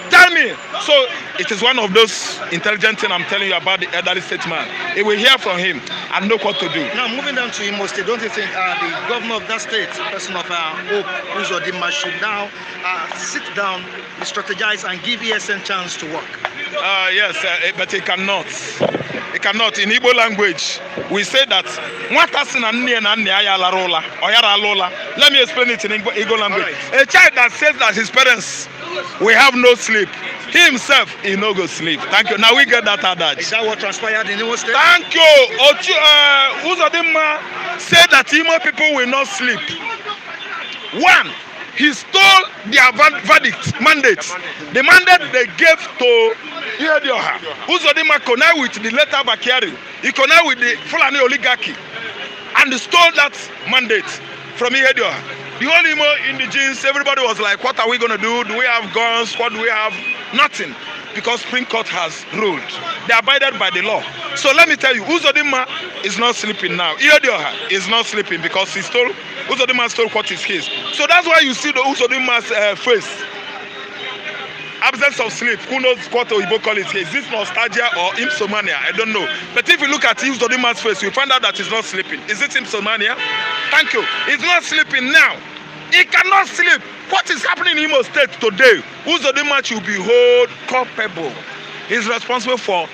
Speaker 8: Tell me. So it is one of those intelligent things I'm telling you about the elderly statesman. He will hear from him and know what to do.
Speaker 1: Now, moving down to Imo State, don't you think the governor of that state, person of Hope, Uzodinma, should now sit down, strategize, and give ESN chance to work?
Speaker 8: Yes, but he cannot. He cannot. In Igbo language, we say that. Let me explain it in Igbo language. Right. A child that says that his parents will have no sleep, he himself, he no go sleep. Thank you. Now we get that adage.
Speaker 1: Is that what transpired in Imo State?
Speaker 8: Thank you. Uzodinma said that Imo people will not sleep. One, he stole their verdict, mandate. The mandate they gave to Ihedioha. Uzodinma connived with the later Bakari. He connived with the Fulani oligarchy and stole that mandate from Ihedioha. The whole Imo indigenes, everybody was like, what are we going to do? Do we have guns? What do we have? Nothing. Because Supreme Court has ruled. They abided by the law. So let me tell you, Uzodinma is not sleeping now. Ihedioha is not sleeping because Uzodinma stole what is his. So that's why you see the Uzodinma's face. Absence of sleep. Who knows what Oyibo call it? Is this nostalgia or insomnia? I don't know. But if you look at Uzodinma's face, you find out that he's not sleeping. Is it insomnia? Thank you. He's not sleeping now. He cannot sleep. What is happening in Imo State today? Uzodinma should be held culpable. He's responsible for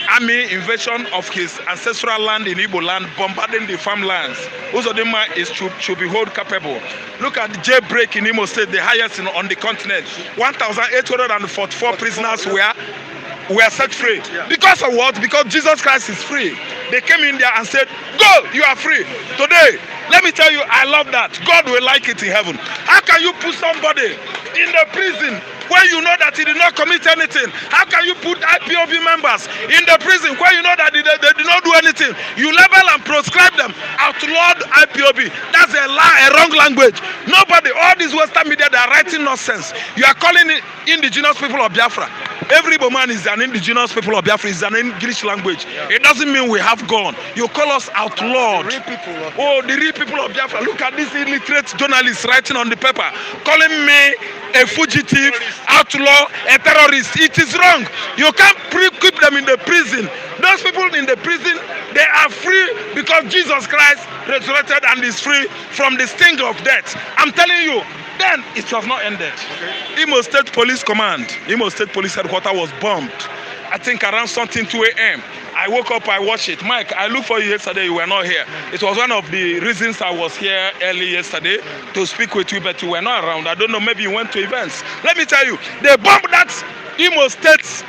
Speaker 8: army invasion of his ancestral land in Igbo land, bombarding the farmlands. Uzodinma should be held culpable. Look at the jailbreak in Imo State, the highest on the continent. 1,844 prisoners were set free. Because of what? Because Jesus Christ is free. They came in there and said, go, you are free. Today, let me tell you, I love that. God will like it in heaven. How can you put somebody in the prison when you know that he did not commit anything? How can you put IPOB members in the prison when you know that they did not do anything? You label and proscribe them, outlawed IPOB. That's a lie, a wrong language. Nobody, all these Western media, they are writing nonsense. You are calling it indigenous people of Biafra. Every man is an indigenous people of Biafra. It's an English language. It doesn't mean we have gone. You call us outlawed. The real people of Biafra. Look at this illiterate journalist writing on the paper, calling me a fugitive, outlaw, a terrorist. It is wrong. You can't keep them in the prison. Those people in the prison, they are free because Jesus Christ resurrected and is free from the sting of death. I'm telling you, then it has not ended. Okay. Imo State Police Command, Imo State Police Headquarters was bombed. I think around something 2 a.m. I woke up, I watched it. Mike, I looked for you yesterday, you were not here. It was one of the reasons I was here early yesterday to speak with you, but you were not around. I don't know, maybe you went to events. Let me tell you, they bombed that Imo State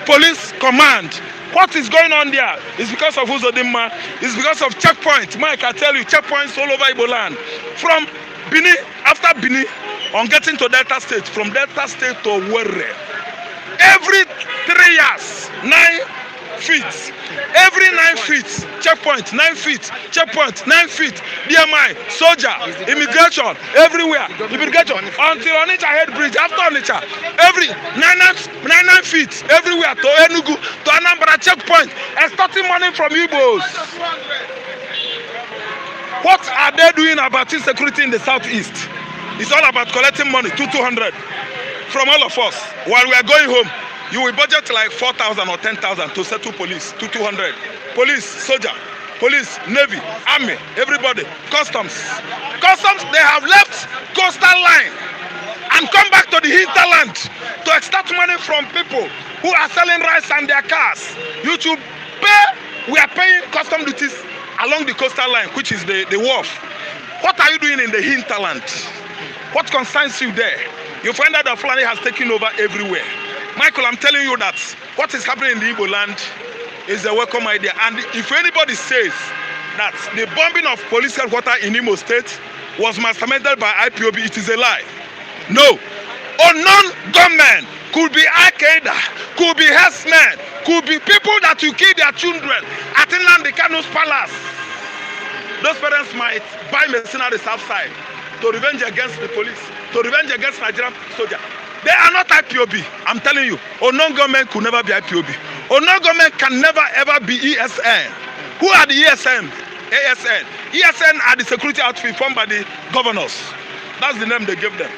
Speaker 8: Police Command. What is going on there? It's because of Uzodinma. It's because of checkpoints. Mike, I tell you, checkpoints all over Igbo land. From Bini, after Bini, on getting to Delta State, from Delta State to Owerri, every 3 years, 9 feet. Every 9 feet, checkpoint, 9 feet, checkpoint, 9 feet, DMI, soldier, immigration, everywhere, immigration, until Onitsha head bridge, after Onitsha, every 9 feet, everywhere, to Enugu, to Anambra checkpoint, extorting money from Igbos. What are they doing about insecurity in the southeast? It's all about collecting money, 200 from all of us. While we are going home, you will budget like 4,000 or 10,000 to settle police, 200. Police, soldier, police, navy, army, everybody, customs. Customs, they have left coastal line and come back to the hinterland to extract money from people who are selling rice and their cars. You should pay, we are paying custom duties along the coastal line, which is the wharf. What are you doing in the hinterland? What concerns you there? You find out that Fulani has taken over everywhere. Michael, I'm telling you that what is happening in the Igbo land is a welcome idea. And if anybody says that the bombing of police headquarters in Imo State was masterminded by IPOB. It is a lie. No. Unknown gunmen could be Al-Qaeda, could be herdsmen, could be people that will kill their children at Nnamdi Kanu's palace. Those parents might buy medicine at the south side to revenge against the police, to revenge against Nigerian soldiers. They are not IPOB. I'm telling you, unknown government could never be IPOB. Unknown government can never ever be ESN. Who are the ESN? ASN. ESN are the security outfit formed by the governors. That's the name they give them.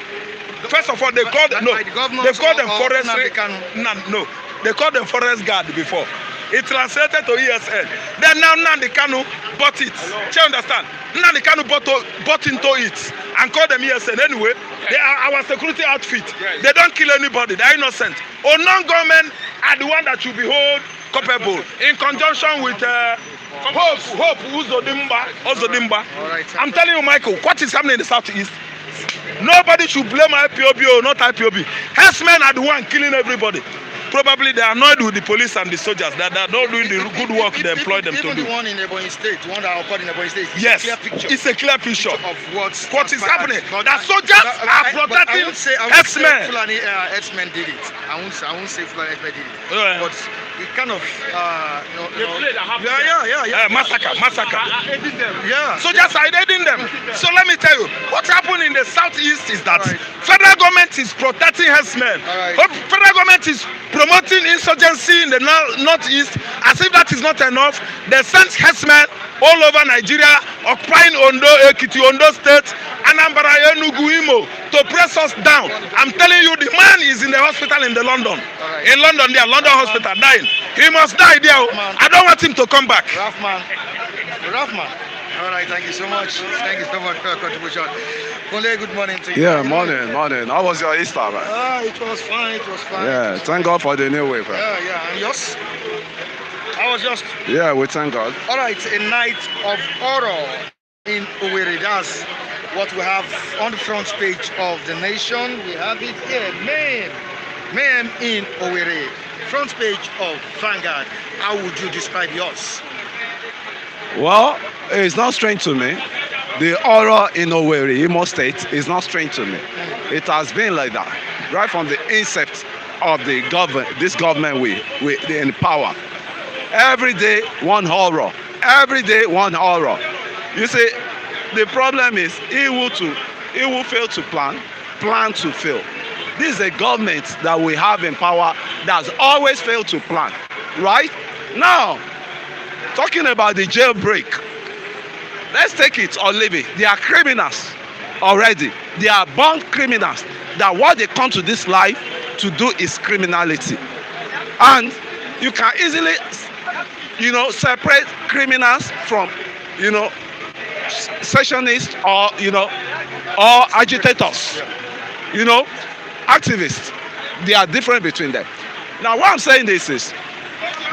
Speaker 8: First of all, they called them forest. No, they called them forest guard before. It translated to ESN. Then now Nnamdi Kanu bought it. Do you understand? Nnamdi Kanu bought into it and called them ESN. Anyway, they are our security outfit. They don't kill anybody. They are innocent. Unknown government are the one that should be held culpable in conjunction with Hope Uzodimba. I'm telling you, Michael, what is happening in the southeast? Nobody should blame IPOB or not IPOB. Herdsmen are the one killing everybody. Probably they are annoyed with the police and the soldiers that are not doing the good work they employ them to do.
Speaker 6: Even the one in Ebonyi State, the one that occurred in Ebonyi State,
Speaker 8: yes, it's a clear picture
Speaker 6: of what
Speaker 8: is happening. That soldiers are protecting herdsmen.
Speaker 6: Fulani herdsmen did it. I won't say Fulani herdsmen did it. But it kind of
Speaker 8: massacre.
Speaker 6: Yeah.
Speaker 8: Soldiers are aiding them. So let me tell you, what happened in the southeast is that federal government is protecting herdsmen. Federal government is promoting insurgency in the northeast. As if that is not enough, they sent herdsmen all over Nigeria, occupying Ondo, Ekiti, Ondo State, Anambra, Enugu, Imo, to press us down. I'm telling you, the man is in the hospital in London. In London, there, London hospital, dying. He must die there. I don't want him to come back.
Speaker 6: Rough man. All right, thank you so much. Thank you so much for your contribution. Kole, good morning to you.
Speaker 9: Yeah, morning. How was your Easter, man?
Speaker 6: It was fine.
Speaker 9: Yeah, thank God for the new week, man.
Speaker 6: Yeah. And yours? How was yours?
Speaker 9: Yeah, we thank God.
Speaker 6: All right, a night of horror in Owerri. That's what we have on the front page of the Nation. We have it here. Mayhem in Owerri. Front page of Vanguard. How would you describe yours?
Speaker 9: Well, it's not strange to me. The horror in Owerri, Imo State, is not strange to me. It has been like that right from the incept of the government. This government we in power. Every day one horror. Every day one horror. You see, the problem is he will fail to plan to fail. This is a government that we have in power that's always failed to plan. Right now. Talking about the jailbreak, let's take it or leave it. They are criminals already. They are born criminals. That what they come to this life to do is criminality. And you can easily, separate criminals from, secessionists or, or agitators, activists. They are different between them. Now, what I'm saying this is,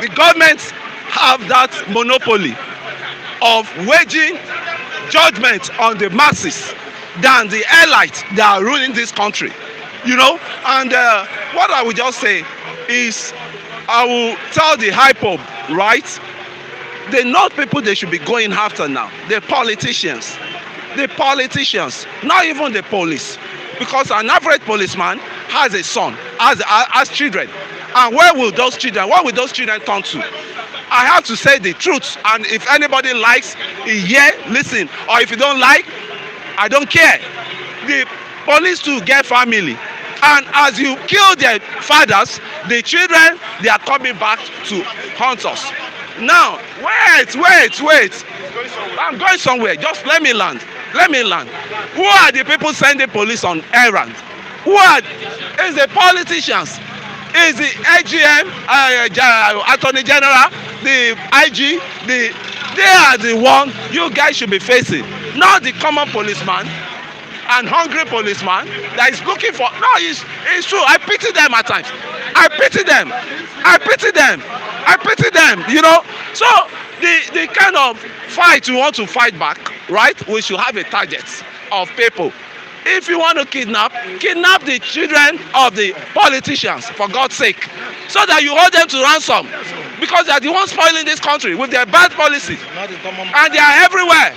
Speaker 9: the government have that monopoly of waging judgment on the masses than the elites that are ruling this country, and what I would just say is I will tell the hypo, right? They know people they should be going after now, the politicians, not even the police, because an average policeman has a son, has children, and what will those children turn to? I have to say the truth, and if anybody likes, listen, or if you don't like, I don't care. The police too get family, and as you kill their fathers, the children, they are coming back to haunt us. Now, wait. I'm going somewhere. Just let me land. Who are the people sending police on errand? It's the politicians. Is the AGM, Attorney General, the IG, they are the one you guys should be facing, not the common policeman and hungry policeman that is looking for. No, it's true. I pity them at times. I pity them. So the kind of fight we want to fight back, right? We should have a target of people. If you want to kidnap the children of the politicians, for God's sake, so that you hold them to ransom, because they are the ones spoiling this country with their bad policies, and they are everywhere.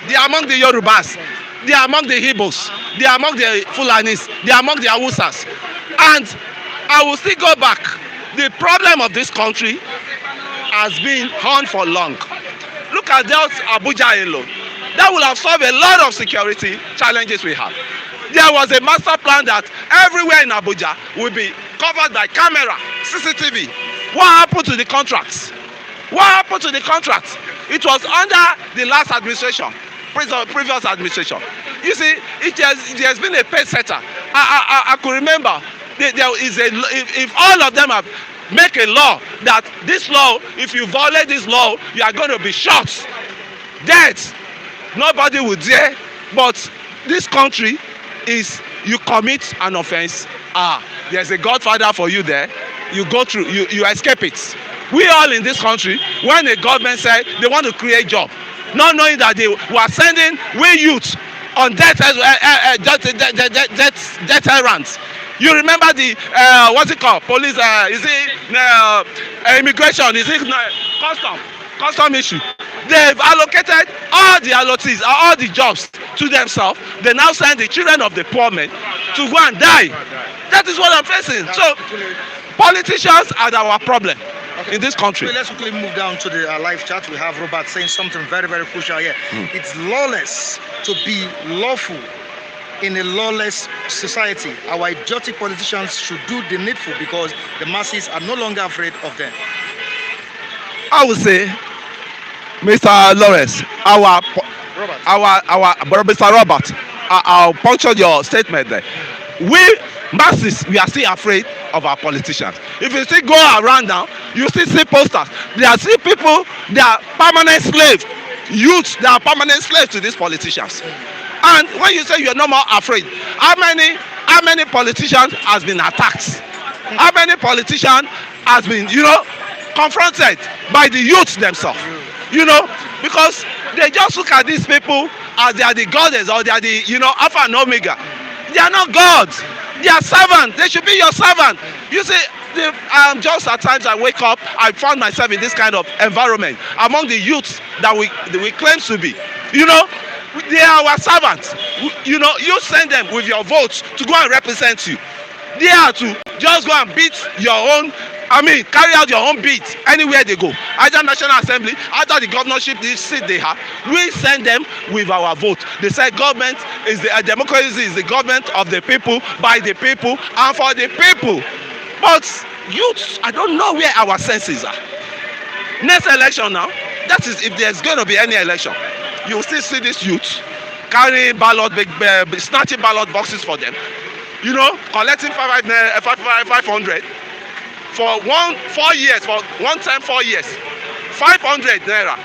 Speaker 9: They are among the Yorubas, they are among the Igbos, they are among the Fulanis, they are among the Hausas. And I will still go back. The problem of this country has been on for long. Look at that Abuja alone. That will have solved a lot of security challenges we have. There was a master plan that everywhere in Abuja will be covered by camera, CCTV. What happened to the contracts? What happened to the contracts? It was under the last administration, previous administration. You see, it has been a pace setter. I could remember there is if all of them have make a law that this law, if you violate this law, you are going to be shot, dead. Nobody would dare. But this country is, you commit an offense, there's a godfather for you there, you go through, you escape it. We all in this country, when the government said they want to create job, not knowing that they were sending we youth on death errands. You remember the what's it called? Police? Is it immigration? Is it custom issue? They've allocated all the allottees, all the jobs to themselves. They now send the children of the poor men to go and die. That is what I'm facing. So politicians are our problem in this country.
Speaker 1: Let's quickly move down to the live chat. We have Robert saying something very, very crucial here. It's lawless to be lawful in a lawless society. Our idiotic politicians should do the needful because the masses are no longer afraid of them.
Speaker 9: I would say, Mr. Lawrence, Mr. Robert, I'll puncture your statement there. We masses, we are still afraid of our politicians. If you still go around now, you still see posters. There are still people, they are permanent slaves. Youth, they are permanent slaves to these politicians. And when you say you are no more afraid, how many politicians has been attacked? How many politicians has been, confronted by the youth themselves? Because they just look at these people as they are the goddess or they are the, Alpha and Omega. They are not gods. They are servants. They should be your servant. You see, just at times I wake up, I found myself in this kind of environment among the youths that we claim to be. They are our servants. You send them with your votes to go and represent you. They are to just go and beat your own, carry out your own beat anywhere they go. Either National Assembly, either the governorship, the seat they have. We send them with our vote. They say government is democracy is the government of the people, by the people, and for the people. But youths, I don't know where our senses are. Next election now, that is if there's going to be any election, you will still see these youths carrying snatching ballot boxes for them. Collecting 500 for 4 years, for one time 4 years, 500 naira.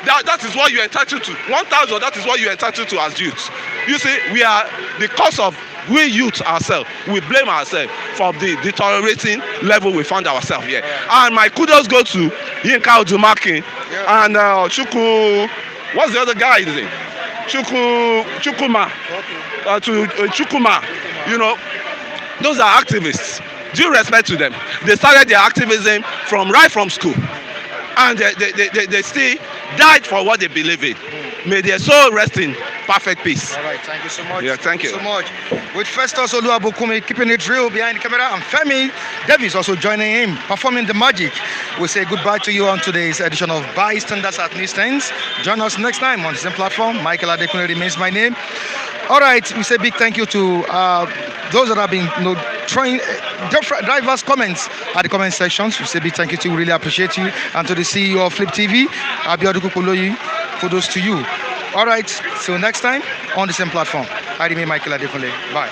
Speaker 9: That is what you're entitled to. 1,000, that is what you're entitled to as youths. You see, we are, because of we youth ourselves, we blame ourselves for the deteriorating level we found ourselves here. And my kudos go to Yinka Odumaki and Chukwu, what's the other guy's name? Chukwuma. Chukwuma. Those are activists. Due respect to them. They started their activism right from school. And they still died for what they believe in. May their soul rest in perfect peace.
Speaker 1: All right, thank you so much.
Speaker 9: Yeah, thank you
Speaker 1: so much. With Festus Oluwabukumi keeping it real behind the camera, and Femi Davis also joining him, performing the magic. We say goodbye to you on today's edition of Bystanders at Newsstand. Join us next time on the same platform. Michael Adekunle remains my name. All right, we say big thank you to those that have been trying drivers' comments at the comment sections. We say big thank you to you, really appreciate you, and to the CEO of Fliptv, Abiodun Kukoloyi, kudos to you. All right, till next time on the same platform. I remain Michael Adekunle. Bye.